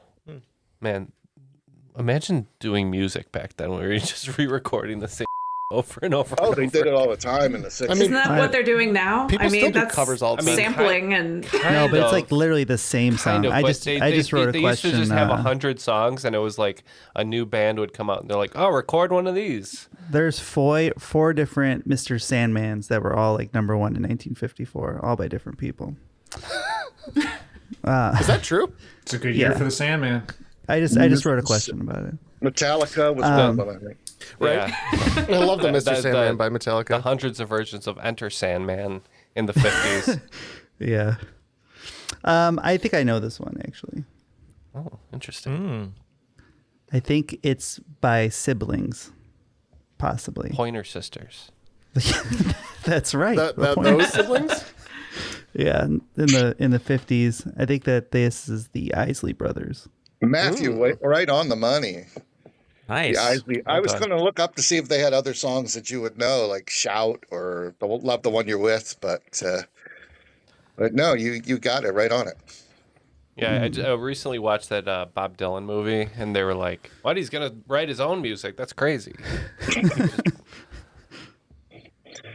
man. Imagine doing music back then where you're just re-recording the same over and over. Oh, they did it all the time in the 60s. Isn't that what they're doing now? People still do that's covers all the time. sampling and No, but it's like literally the same song. Kind of, I but just they wrote a they question. used to just have 100 songs, and it was like a new band would come out, and they're like, "Oh, record one of these." There's four different Mr. Sandmans that were all like number one in 1954, all by different people. Is that true? It's a good year for the Sandman. I just wrote a question about it. Metallica was one, but I think. Right. Yeah. I love the Mr. Sandman by Metallica. The hundreds of versions of Enter Sandman in the 50s. Yeah. I think I know this one actually. Oh, interesting. I think it's by siblings, possibly. Pointer Sisters. That's right. Those siblings? Yeah, in the 50s. I think that this is the Isley Brothers. Matthew, right on the money. Nice. I was going to look up to see if they had other songs that you would know, like Shout or Love the One You're With, but no, you got it right on it. Yeah, I recently watched that Bob Dylan movie, and they were like, "What? He's going to write his own music? That's crazy."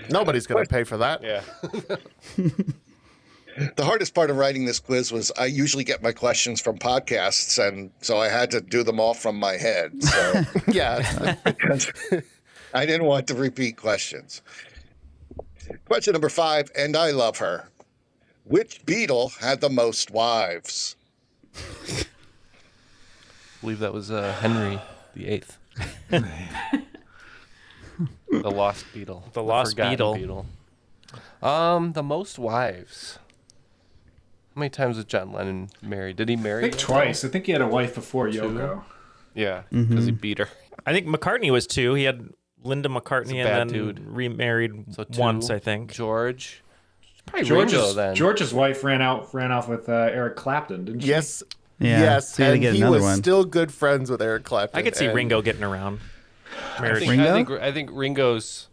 Nobody's going to pay for that. Yeah. The hardest part of writing this quiz was I usually get my questions from podcasts, and so I had to do them all from my head. So Yeah. I didn't want to repeat questions. Question number 5, and I love her. Which Beatle had the most wives? I believe that was Henry VIII. The Lost Beatle. The Lost Beatle. The most wives. How many times was John Lennon married? Did he marry? I think twice. I think he had a wife before Yoko. Yeah, because he beat her. I think McCartney was 2. He had Linda McCartney and then remarried once, I think. George. Probably Ringo then. George's wife ran off with Eric Clapton, didn't she? Yes. Yeah, Yes. so you had to And get he another was one. still good friends with Eric Clapton. I could see and- Ringo getting around. I think Ringo's.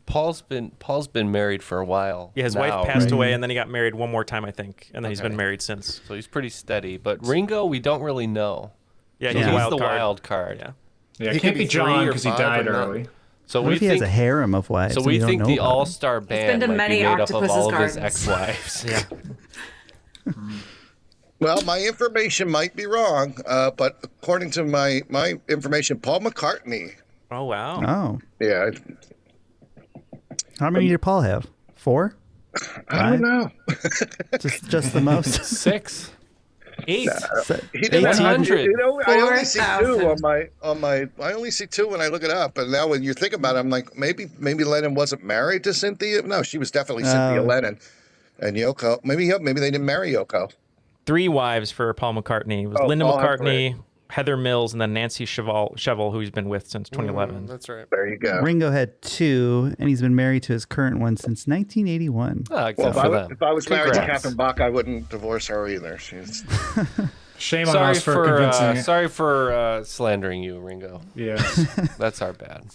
Paul's been married for a while. Yeah, his wife passed away, and then he got married one more time, I think, and then he's been married since. So he's pretty steady. But Ringo, we don't really know. Yeah, so he's the wild card. Yeah, it can't be John because he died early. So What we if he think has a harem of wives? So and we don't think know the about them? all-star band been to might be many made up of Octopus's all of his Gardens. ex-wives. Yeah. Well, my information might be wrong, but according to my information, Paul McCartney. Oh, wow. Oh. Yeah. How many did Paul have? 4? I don't know. Just the most. 6. 8. He did 100. You know, I only see 2 4,000. on my. I only see 2 when I look it up. And now when you think about it, I'm like, maybe Lennon wasn't married to Cynthia. No, she was definitely Cynthia Lennon. And Yoko, maybe they didn't marry Yoko. 3 wives for Paul McCartney. It was Linda McCartney, Heather Mills, and then Nancy Cheval, who he's been with since 2011. That's right. There you go. Ringo had 2, and he's been married to his current one since 1981. Oh, if I was married to Catherine Bach, I wouldn't divorce her either. She's... Shame on us for convincing. Sorry for slandering you, Ringo. Yeah, that's our bad.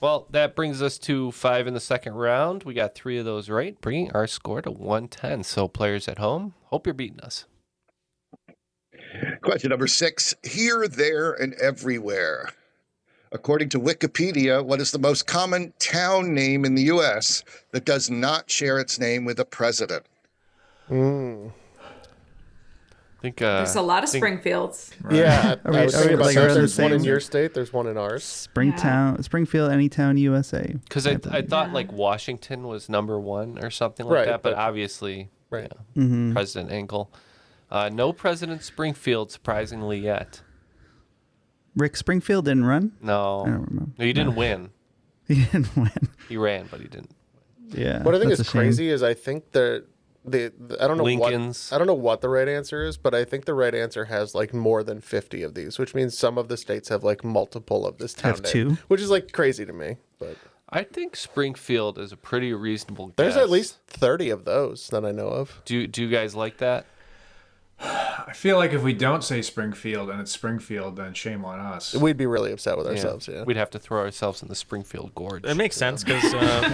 Well, that brings us to 5 in the second round. We got 3 of those right, bringing our score to 110. So players at home, hope you're beating us. Question number 6. Here, there, and everywhere. According to Wikipedia, what is the most common town name in the U.S. that does not share its name with a president? There's a lot of Springfields. Right. Yeah, I was thinking about that. There's one in same? your state. There's one in ours. Springfield, any town, USA. Because I thought like Washington was number 1 or something like that, but obviously, President Engel. No President Springfield, surprisingly, yet. Rick Springfield didn't run? No. I don't remember. No, he didn't win. He didn't win. He ran, but he didn't. Yeah. What I think is crazy is I think that I don't know Lincoln's. I don't know what the right answer is, but I think the right answer has like more than 50 of these, which means some of the states have like multiple of this town Have name, 2? which is like crazy to me. But I think Springfield is a pretty reasonable guess. there's at least 30 of those that I know of. Do you guys like that? I feel like if we don't say Springfield and it's Springfield, then shame on us. We'd be really upset with ourselves. Yeah, We'd have to throw ourselves in the Springfield Gorge. It makes sense because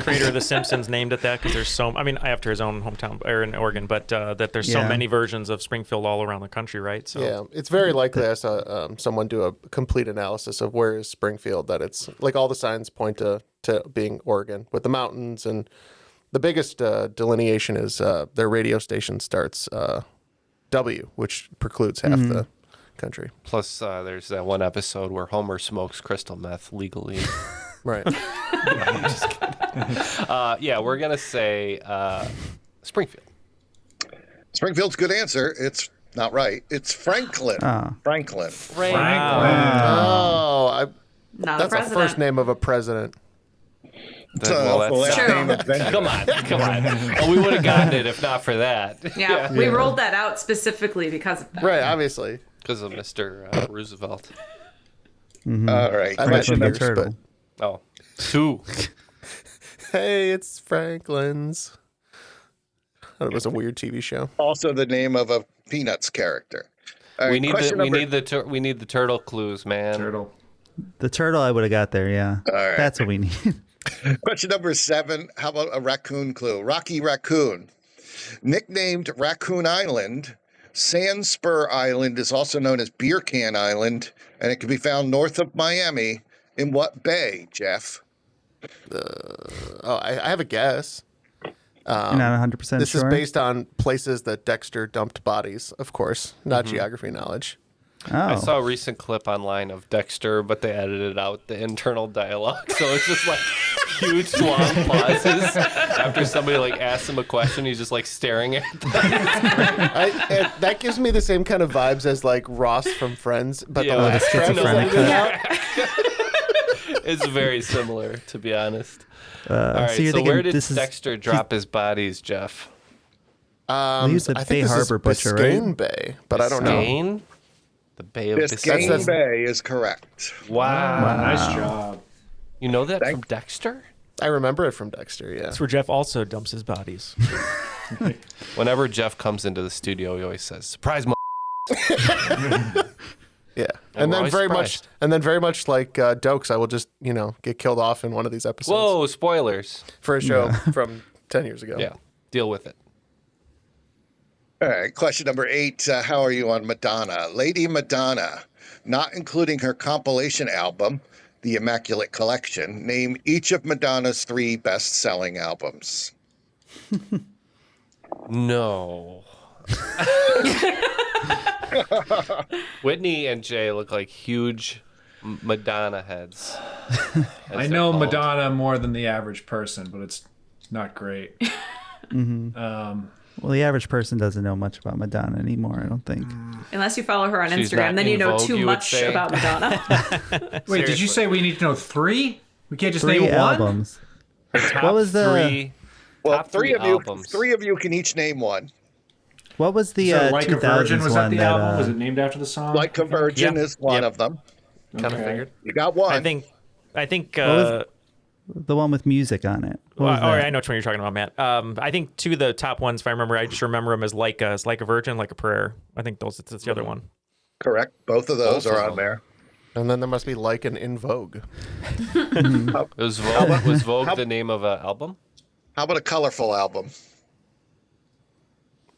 creator of The Simpsons named it that because there's after his own hometown or in Oregon, but that there's so many versions of Springfield all around the country, right? So yeah, it's very likely I saw someone do a complete analysis of where is Springfield, that it's like all the signs point to being Oregon with the mountains, and the biggest delineation is their radio station starts W, which precludes half the country. Plus, there's that one episode where Homer smokes crystal meth legally. Right. I'm just kidding. We're going to say Springfield. Springfield's a good answer. It's not right. It's Franklin. Franklin. Oh, that's a the first name of a president. Come on. Oh, we would have gotten it if not for that. Yeah, we rolled that out specifically because of that. Right, obviously. Because of Mr. Roosevelt. Mm-hmm. All right. I mentioned the turtle. Oh, 2. Hey, it's Franklin's. It was a weird TV show. Also the name of a Peanuts character. We need the turtle clues, man. Turtle. The turtle I would have got there, yeah. All right. That's what we need. Question number 7. How about a raccoon clue? Rocky Raccoon. Nicknamed Raccoon Island, Sandspur Island is also known as Beer Can Island, and it can be found north of Miami. In what bay, Jeff? I have a guess. You're not 100% sure? This is based on places that Dexter dumped bodies, of course, not geography knowledge. Oh. I saw a recent clip online of Dexter, but they edited out the internal dialogue, so it's just like huge long pauses after somebody like asks him a question. He's just like staring at them. That gives me the same kind of vibes as like Ross from Friends, but the last schizophrenic. It's very similar, to be honest. All right, so where did Dexter drop his bodies, Jeff? He's the Bay Harbor butcher, Biscayne right? Bay, but I don't know. The Bay of Biscayne Bay is correct. Wow. Nice job. You know that from Dexter? I remember it from Dexter, yeah. That's where Jeff also dumps his bodies. Whenever Jeff comes into the studio, he always says, "Surprise, Yeah, and then very much like Dokes, I will just get killed off in one of these episodes. Whoa, spoilers for a show from 10 years ago. Yeah, deal with it. All right, question number 8. How are you on Madonna? Lady Madonna, not including her compilation album, The Immaculate Collection. Name each of Madonna's 3 best-selling albums. No. Whitney and Jay look like huge Madonna heads. I know Madonna more than the average person, but it's not great. Well, the average person doesn't know much about Madonna anymore, I don't think. Unless you follow her on She's Instagram, not then you in know vogue, too you would much say. about Madonna. Wait, did you say we need to know 3? We can't just 3 name albums. Top was the- three? Well, Top three three of you, albums. 3 of you can each name one. What was the So Like a 2000s Virgin, was that one the album? Was it named after the song? Like a Virgin is one of them. Kind of Okay. figured. You got one. I think. was the one with music on it? What was that? I know which one you're talking about, Matt. I think 2 of the top ones, if I remember, I just remember them as Like a Virgin, Like a Prayer. I think that's the other one. Correct. Both of those Both are of on them. there. And then there must be like an In Vogue. Was Vogue the name of an album? How about a colorful album?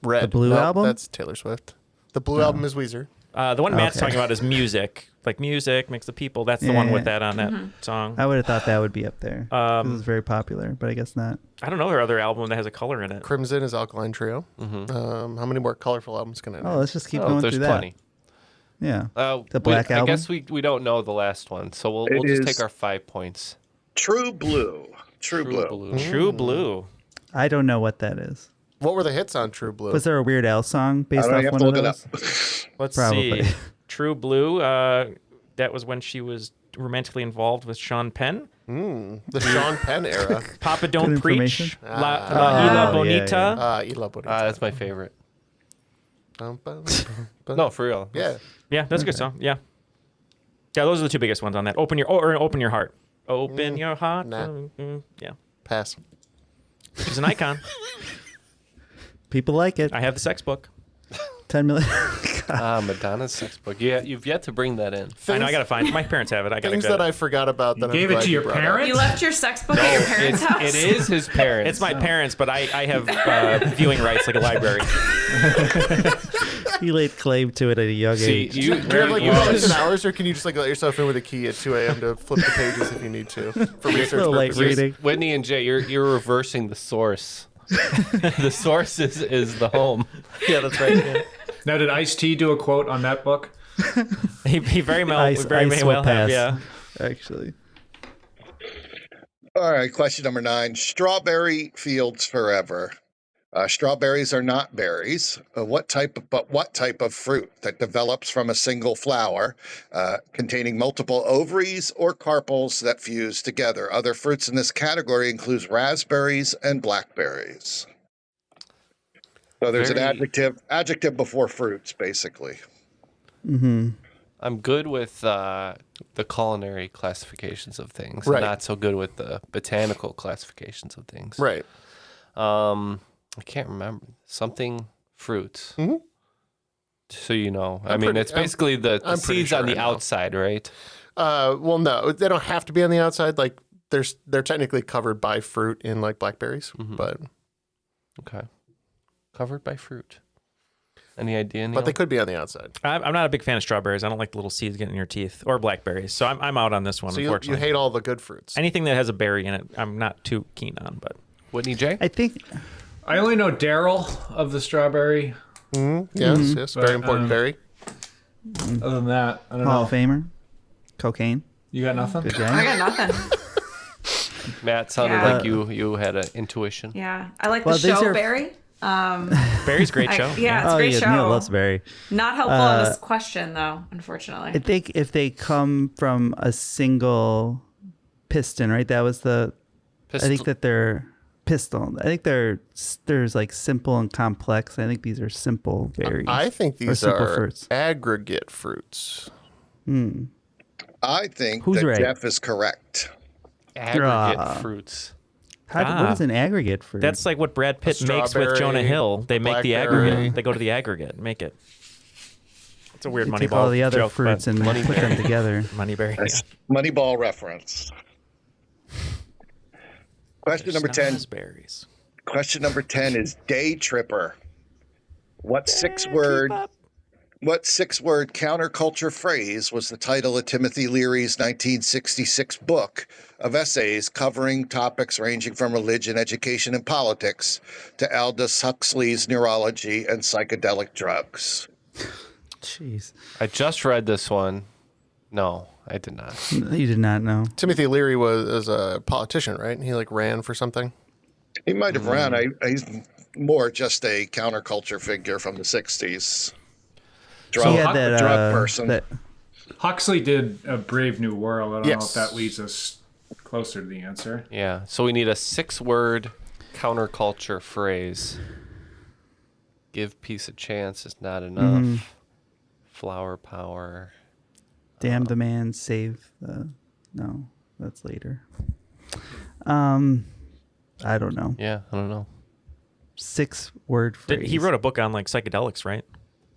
Red. The Blue Nope, Album? That's Taylor Swift. The Blue Album is Weezer. The one Matt's Okay. talking about is Music. Like music makes the people. That's the one with that on that song. I would have thought that would be up there. It was very popular, but I guess not. I don't know their other album that has a color in it. Crimson is Alkaline Trio. How many more colorful albums can I name? Oh, let's just keep going There's through that. plenty. Yeah. The Black I Album? guess we don't know the last one, so we'll just take our 5 points. True Blue. True Blue. True Blue. I don't know what that is. What were the hits on True Blue? Was there a Weird Al song based I don't off have one to of look those? it up. Let's Probably. see. True Blue. That was when she was romantically involved with Sean Penn. The Sean Penn era. Papa Don't Good Preach. information. La yeah, Bonita. Isla Bonita. That's my favorite. Bum, bum, No, for real. Yeah. Yeah, that's a good song. Yeah. Yeah, those are the 2 biggest ones on that. Open your heart. Open your heart. Nah. Yeah. Pass. She's an icon. People like it. I have the sex book. 10 million. Madonna's sex book. Yeah, you've yet to bring that in. I know. I gotta find. My parents have it. I gotta Things get that it. I forgot about that You gave I'm it glad to you your brought up. parents? You left your sex book at your parents' house? It is his parents. It's my parents, but I have viewing rights like a library. You laid claim to it at a young See, age. Do you have like restricted hours, or can you just like let yourself in with a key at 2 a.m. to flip the pages if you need to for research little light purposes? reading. Whitney and Jay, you're reversing the source. The source is the home. Yeah, that's right. Yeah. Now, did Ice-T do a quote on that book? He very well, Ice very will well have, pass. yeah. Actually. All right, question number 9. Strawberry fields forever. Strawberries are not berries. What type of fruit that develops from a single flower, containing multiple ovaries or carpels that fuse together? Other fruits in this category include raspberries and blackberries. So there's an adjective before fruits, basically. Mm-hmm. I'm good with the culinary classifications of things. Right. I'm not so good with the botanical classifications of things. Right. I can't remember. Something fruits. Mm-hmm. So you know. I'm pretty- it's basically the I'm pretty seeds sure on I the know. outside, right? Well, no, they don't have to be on the outside. Like they're technically covered by fruit in like blackberries, but Okay. Covered by fruit. Any idea, Neal? but they could be on the outside. I'm not a big fan of strawberries. I don't like the little seeds getting in your teeth, or blackberries. So I'm out on this one, So you unfortunately. hate all the good fruits. Anything that has a berry in it, I'm not too keen on. But Whitney J? I think I only know Daryl of the strawberry. Yes, very important berry. Other than that, I don't Hall know. of Famer, cocaine. You got nothing? Good I guy. got nothing. Matt sounded Yeah. like you had an intuition. Yeah, I like Well, the these show are- Barry. berry's a great show. Yeah, it's a great show. Neal loves berry. Not helpful on this question, though, unfortunately. I think if they come from a single piston, right? That was the. I think that they're pistol. I think there's like simple and complex. I think these are simple berries. I think or these simple are fruits. aggregate fruits. I think Who's that right? Jeff is correct. Aggregate Ah. fruits. What is an aggregate fruit? That's like what Brad Pitt makes with Jonah strawberry, Hill. They make the blackberry. aggregate. They go to the aggregate and make it. It's a weird you money take ball all the other joke, fruits but and put them together. Moneyberry. Yeah. Moneyball reference. Question number 10. Berries. Question number 10 is day tripper. What six-word counterculture phrase was the title of Timothy Leary's 1966 book of essays covering topics ranging from religion, education, and politics to Aldous Huxley's neurology and psychedelic drugs? Jeez. I just read this one. No, I did not. You did not know. Timothy Leary was a politician, right? He like ran for something. He might have ran. more just a counterculture figure from the 60s. Drug person. Huxley did A Brave New World. I don't know if that leads us closer to the answer. Yeah, so we need a 6-word counterculture phrase. Give peace a chance is not enough. Flower power. Damn the man, save the... No, that's later. I don't know. Yeah, I don't know. 6-word phrase. He wrote a book on like psychedelics, right?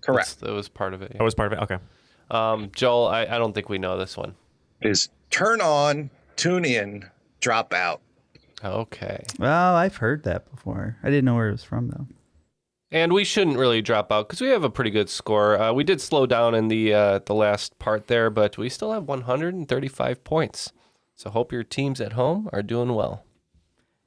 Correct. That was part of it. That was part of it? Okay. Joel, I don't think we know this one. Is turn on, tune in, drop out. Okay. Well, I've heard that before. I didn't know where it was from, though. And we shouldn't really drop out because we have a pretty good score. We did slow down in the last part there, but we still have 135 points. So hope your teams at home are doing well.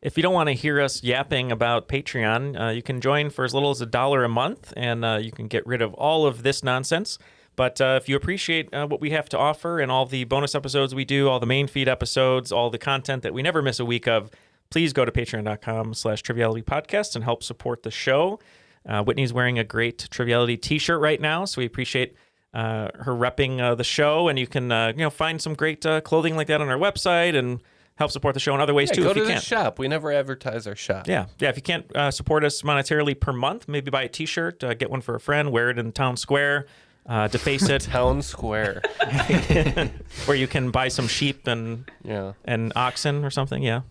If you don't want to hear us yapping about Patreon, you can join for as little as $1 a month, and you can get rid of all of this nonsense. But if you appreciate what we have to offer and all the bonus episodes we do, all the main feed episodes, all the content that we never miss a week of, please go to patreon.com/trivialitypodcast and help support the show. Whitney's wearing a great Triviality t-shirt right now, so we appreciate her repping the show. And you can find some great clothing like that on our website and help support the show in other ways too. Go if you to the can. shop. We never advertise our shop. Yeah. If you can't support us monetarily per month, maybe buy a t-shirt, get one for a friend, wear it in town square, deface it. Town square. Where you can buy some sheep and oxen or something. Yeah.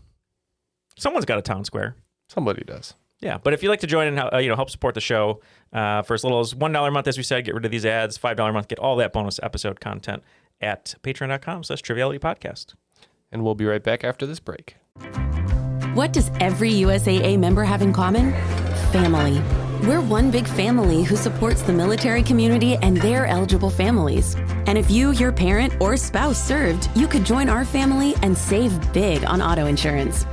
Someone's got a town square. Somebody does. Yeah, but if you'd like to join and help support the show for as little as $1 a month, as we said, get rid of these ads. $5 a month, get all that bonus episode content at patreon.com/trivialitypodcast. And we'll be right back after this break. What does every USAA member have in common? Family. We're one big family who supports the military community and their eligible families. And if you, your parent, or spouse served, you could join our family and save big on auto insurance.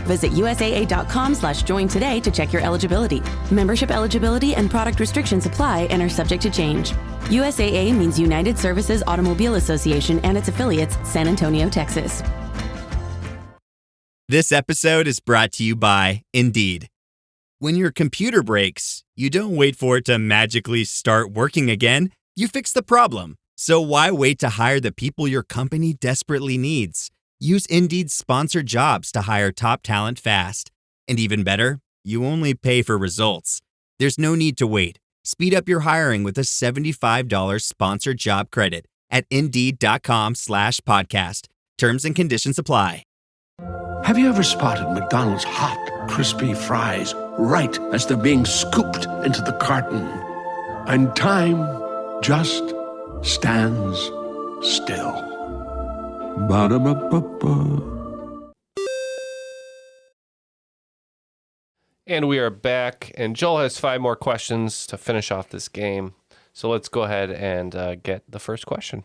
Visit USAA.com/join today to check your eligibility. Membership eligibility and product restrictions apply and are subject to change. USAA means United Services Automobile Association and its affiliates, San Antonio, Texas. This episode is brought to you by Indeed. When your computer breaks, you don't wait for it to magically start working again. You fix the problem. So why wait to hire the people your company desperately needs? Use Indeed's sponsored jobs to hire top talent fast. And even better, you only pay for results. There's no need to wait. Speed up your hiring with a $75 sponsored job credit at Indeed.com/podcast. Terms and conditions apply. Have you ever spotted McDonald's hot, crispy fries right as they're being scooped into the carton? And time just stands still. Ba-da-ba-ba-ba. And we are back, and Joel has 5 more questions to finish off this game. So let's go ahead and get the first question.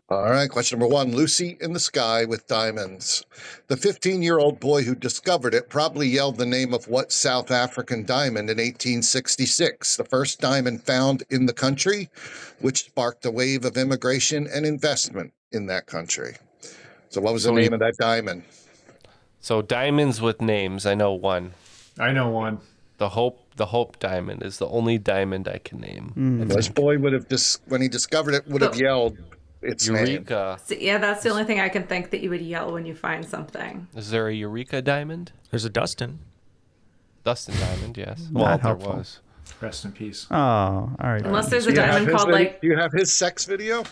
All right, question number 1, Lucy in the Sky with Diamonds. The 15-year-old boy who discovered it probably yelled the name of what South African diamond in 1866, the first diamond found in the country, which sparked a wave of immigration and investment in that country. So what was the name of that diamond? So diamonds with names, I know one. I know one. The Hope diamond is the only diamond I can name. And this boy would have when he discovered it would have yelled its Eureka. So, yeah, that's the only thing I can think that you would yell when you find something. Is there a Eureka diamond? There's a Dustin. Dustin diamond, yes. Not Well, helpful. there was. Rest in peace. Oh, all right. Unless there's a diamond called like... Do you have his sex video?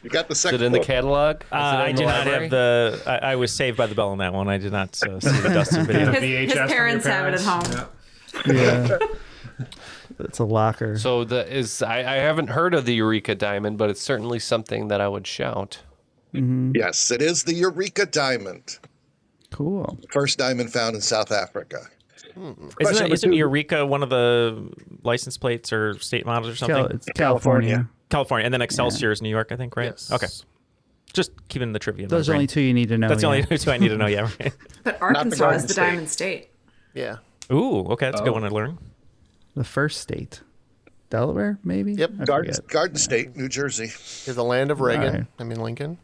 You got the sex Is it in the catalog? I did not have the... I was saved by the bell on that one. I did not see the Dustin video. His parents have it at home. Yeah. It's a locker. So I haven't heard of the Eureka diamond, but it's certainly something that I would shout. Mm-hmm. Yes, it is the Eureka diamond. Cool. First diamond found in South Africa. Isn't Eureka one of the license plates or state models or something? It's California. California, and then Excelsior is New York, I think, right? Yes. Okay. Just keeping the trivia. Those are only 2 you need to know. That's the only 2 I need to know, yeah. Right. But Arkansas is the diamond state. Yeah. Ooh, okay, that's a good one to learn. The first state. Delaware, maybe? Yep, Garden State, New Jersey. Is the land of Reagan. Right. I mean, Lincoln.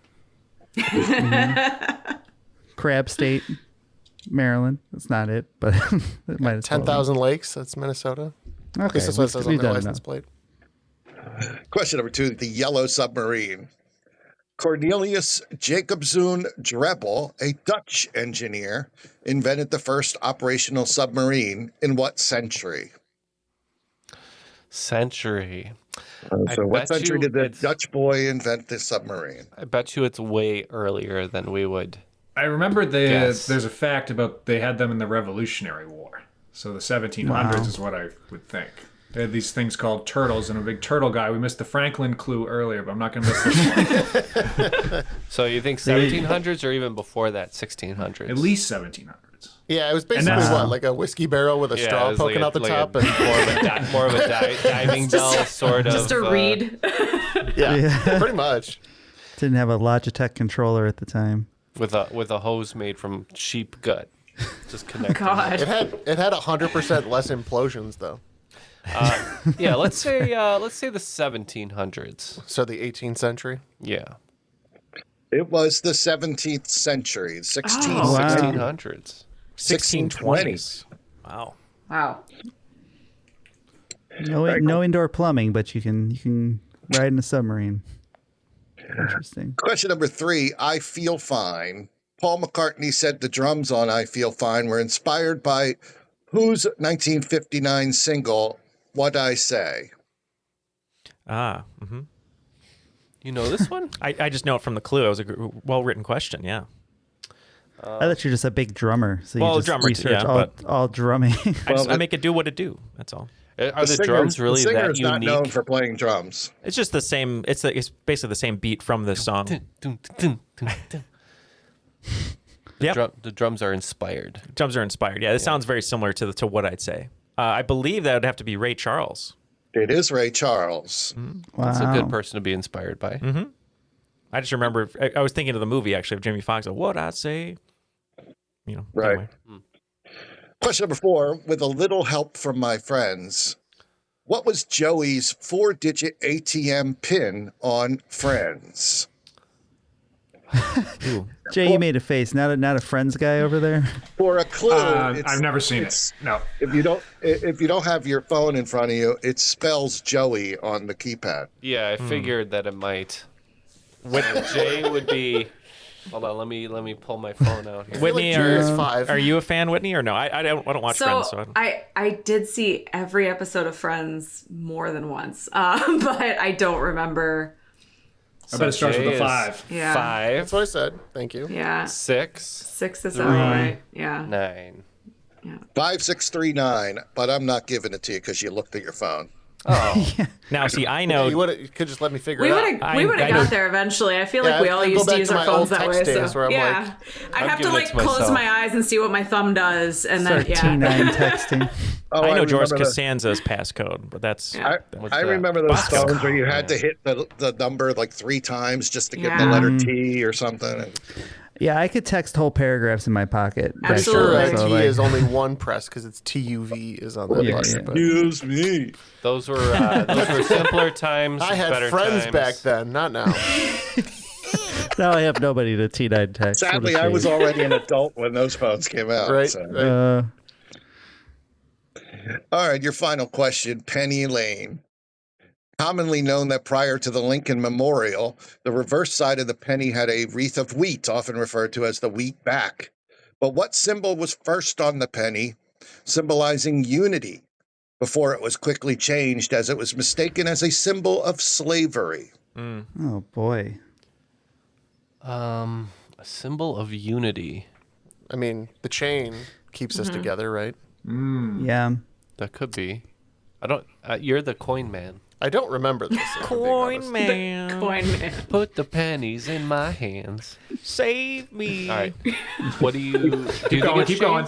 Crab State. Maryland. That's not it, but it might as 10,000 lakes. That's Minnesota. Okay, At least that's what it says on we've their done license enough. plate. Question number 2, the Yellow Submarine. Cornelius Jacobzoon Drebbel, a Dutch engineer, invented the first operational submarine in what century? Century. So what century did the Dutch boy invent this submarine? I bet you it's way earlier than we would. I remember guess. there's a fact about they had them in the Revolutionary War. So the 1700s is what I would think. They had these things called turtles, and a big turtle guy. We missed the Franklin clue earlier, but I'm not going to miss this one. So you think 1700s or even before that, 1600s? At least 1700s. Yeah, it was basically like a whiskey barrel with a straw poking out the top, and more of a diving bell sort of. Just a reed. yeah, pretty much. Didn't have a Logitech controller at the time. With a hose made from sheep gut, just connected. God, it had 100% less implosions though. Yeah, let's say the 1700s. So the 18th century. Yeah, it was the 17th century, 1600s, 1620s. Wow. No indoor plumbing, but you can ride in a submarine. Interesting. Question number 3, I Feel Fine. Paul McCartney said the drums on I Feel Fine were inspired by whose 1959 single, What I Say? Mm-hmm. You know this one? I just know it from the clue. It was a well-written question, yeah. I thought you're just a big drummer. So well, you just drummer, research yeah, all drumming. I make it do what it do. That's all. Are the drums really the that singer's not unique? known for playing drums. It's just the same. It's basically the same beat from the song. Yeah, the drums are inspired. Drums are inspired. Yeah, it sounds very similar to what I'd say. I believe that would have to be Ray Charles. It is Ray Charles. Mm-hmm. That's a good person to be inspired by. Mm-hmm. I just remember. I was thinking of the movie actually of Jimmy Foxx. What I say. Right. Anyway. Question number 4, with a little help from my friends. What was Joey's 4-digit ATM pin on Friends? Jay, you made a face. Not a Friends guy over there. For a clue, I've never seen it. No. If you don't have your phone in front of you, it spells Joey on the keypad. Yeah, I figured that it might. Jay would be. Hold on, let me pull my phone out here. Whitney, like are you a fan, Whitney, or no? I don't watch Friends. So I did see every episode of Friends more than once, but I don't remember. I bet it starts with a 5. Yeah. 5. That's what I said. Thank you. Yeah. 6. 6 is right. Yeah. 9. Yeah. 5639, but I'm not giving it to you because you looked at your phone. Oh. Now, see, I know. You could just let me figure We it would out. have got there eventually. I feel like we all I go used to back use to our my phones old that way. text days So where I'm yeah, I have to giving it like to close myself. my eyes and see what my thumb does, and then Start T9 texting. Oh, I know George remember Costanza's passcode, but that's. I remember those phones where you had to hit the number like 3 times just to get the letter T or something. Yeah, I could text whole paragraphs in my pocket. I'm back sure then, so, T like- is only one press because it's TUV is on that Yeah, part. yeah. But Excuse me. Those were simpler times. I had better friends times. back then, not now. Now I have nobody to T9 text. What a Sadly, I was shame. already an adult when those phones came out. Right. So. All right, your final question, Penny Lane. Commonly known that prior to the Lincoln Memorial, the reverse side of the penny had a wreath of wheat, often referred to as the wheat back. But what symbol was first on the penny, symbolizing unity, before it was quickly changed as it was mistaken as a symbol of slavery? Oh boy. A symbol of unity. I mean, the chain keeps us together, right? Yeah. That could be. I don't. You're the coin man. I don't remember this. Coin man. Coin man. Put the pennies in my hands. Save me. All right. What do you Keep going. Keep going.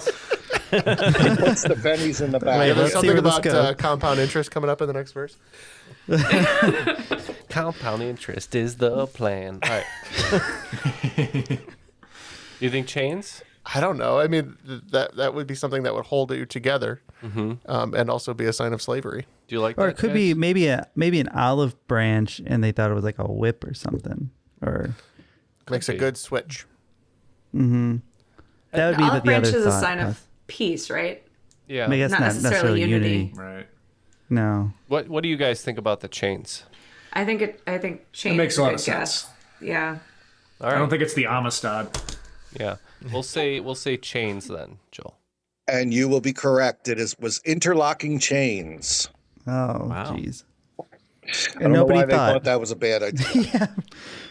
It puts the pennies in the back. Wait, Yeah, there's let's see something where this about goes. compound interest coming up in the next verse. Compound interest is the plan. All right. You think chains? I don't know. I mean, that would be something that would hold you together, and also be a sign of slavery. Do you like Or that? it could be maybe an olive branch, and they thought it was like a whip or something. Or Makes a good switch. mm-hmm. That would be olive the branch other is a thought. sign of peace, right? Yeah. I mean, I guess not necessarily unity. Right. No. What do you guys think about the chains? I think chain It makes is a lot good of sense. guess. Yeah. All right. I don't think it's the Amistad. Yeah. We'll say chains then, Joel. And you will be correct. It was interlocking chains. Oh, Wow. jeez. I don't know why they thought that was a bad idea.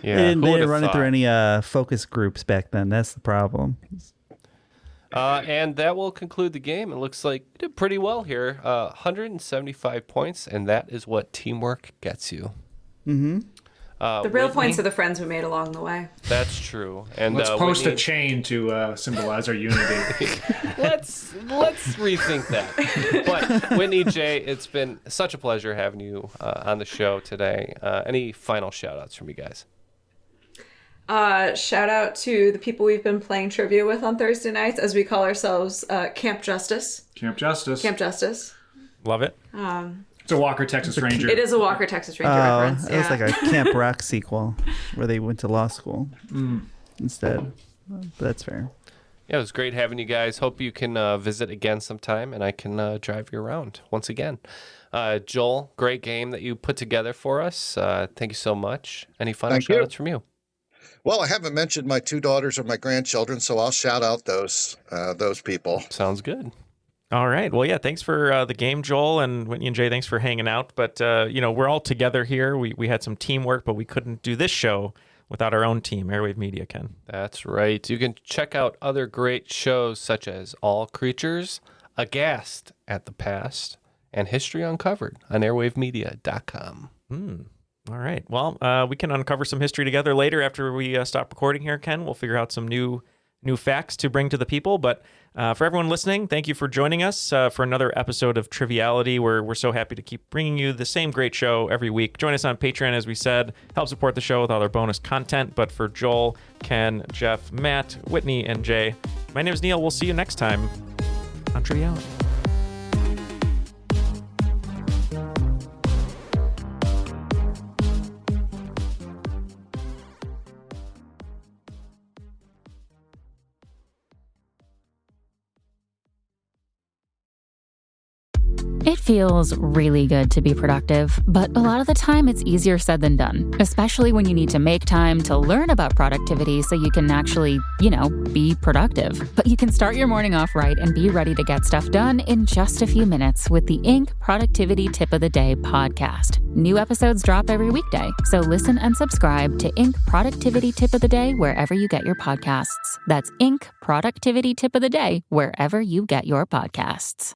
They didn't run it through any focus groups back then. That's the problem. And that will conclude the game. It looks like you did pretty well here. 175 points, and that is what teamwork gets you. Mm-hmm. The real points are the friends we made along the way. That's true. And let's post Whitney, a chain to symbolize our unity. let's rethink that. But Whitney, Jay, it's been such a pleasure having you on the show today. Any final shout-outs from you guys? Shout out to the people we've been playing trivia with on Thursday nights, as we call ourselves Camp Justice. Camp Justice. Camp Justice. Love it. It's a Walker, Texas Ranger. It is a Walker, Texas Ranger reference. It was like a Camp Rock sequel where they went to law school instead. But that's fair. Yeah, it was great having you guys. Hope you can visit again sometime, and I can drive you around once again. Joel, great game that you put together for us. Thank you so much. Any final shout-outs from you? Well, I haven't mentioned my 2 daughters or my grandchildren, so I'll shout out those people. Sounds good. All right. Well, yeah, thanks for the game, Joel, and Whitney and Jay, thanks for hanging out. But, we're all together here. We had some teamwork, but we couldn't do this show without our own team, Airwave Media, Ken. That's right. You can check out other great shows such as All Creatures, Aghast at the Past, and History Uncovered on airwavemedia.com. All right. Well, we can uncover some history together later after we stop recording here, Ken. We'll figure out some new facts to bring to the people. But for everyone listening, thank you for joining us for another episode of Triviality. We're so happy to keep bringing you the same great show every week. Join us on Patreon, as we said. Help support the show with all our bonus content. But for Joel, Ken, Jeff, Matt, Whitney, and Jay, my name is Neal. We'll see you next time on Triviality. It feels really good to be productive, but a lot of the time it's easier said than done, especially when you need to make time to learn about productivity so you can actually, be productive. But you can start your morning off right and be ready to get stuff done in just a few minutes with the Inc. Productivity Tip of the Day podcast. New episodes drop every weekday, so listen and subscribe to Inc. Productivity Tip of the Day wherever you get your podcasts. That's Inc. Productivity Tip of the Day wherever you get your podcasts.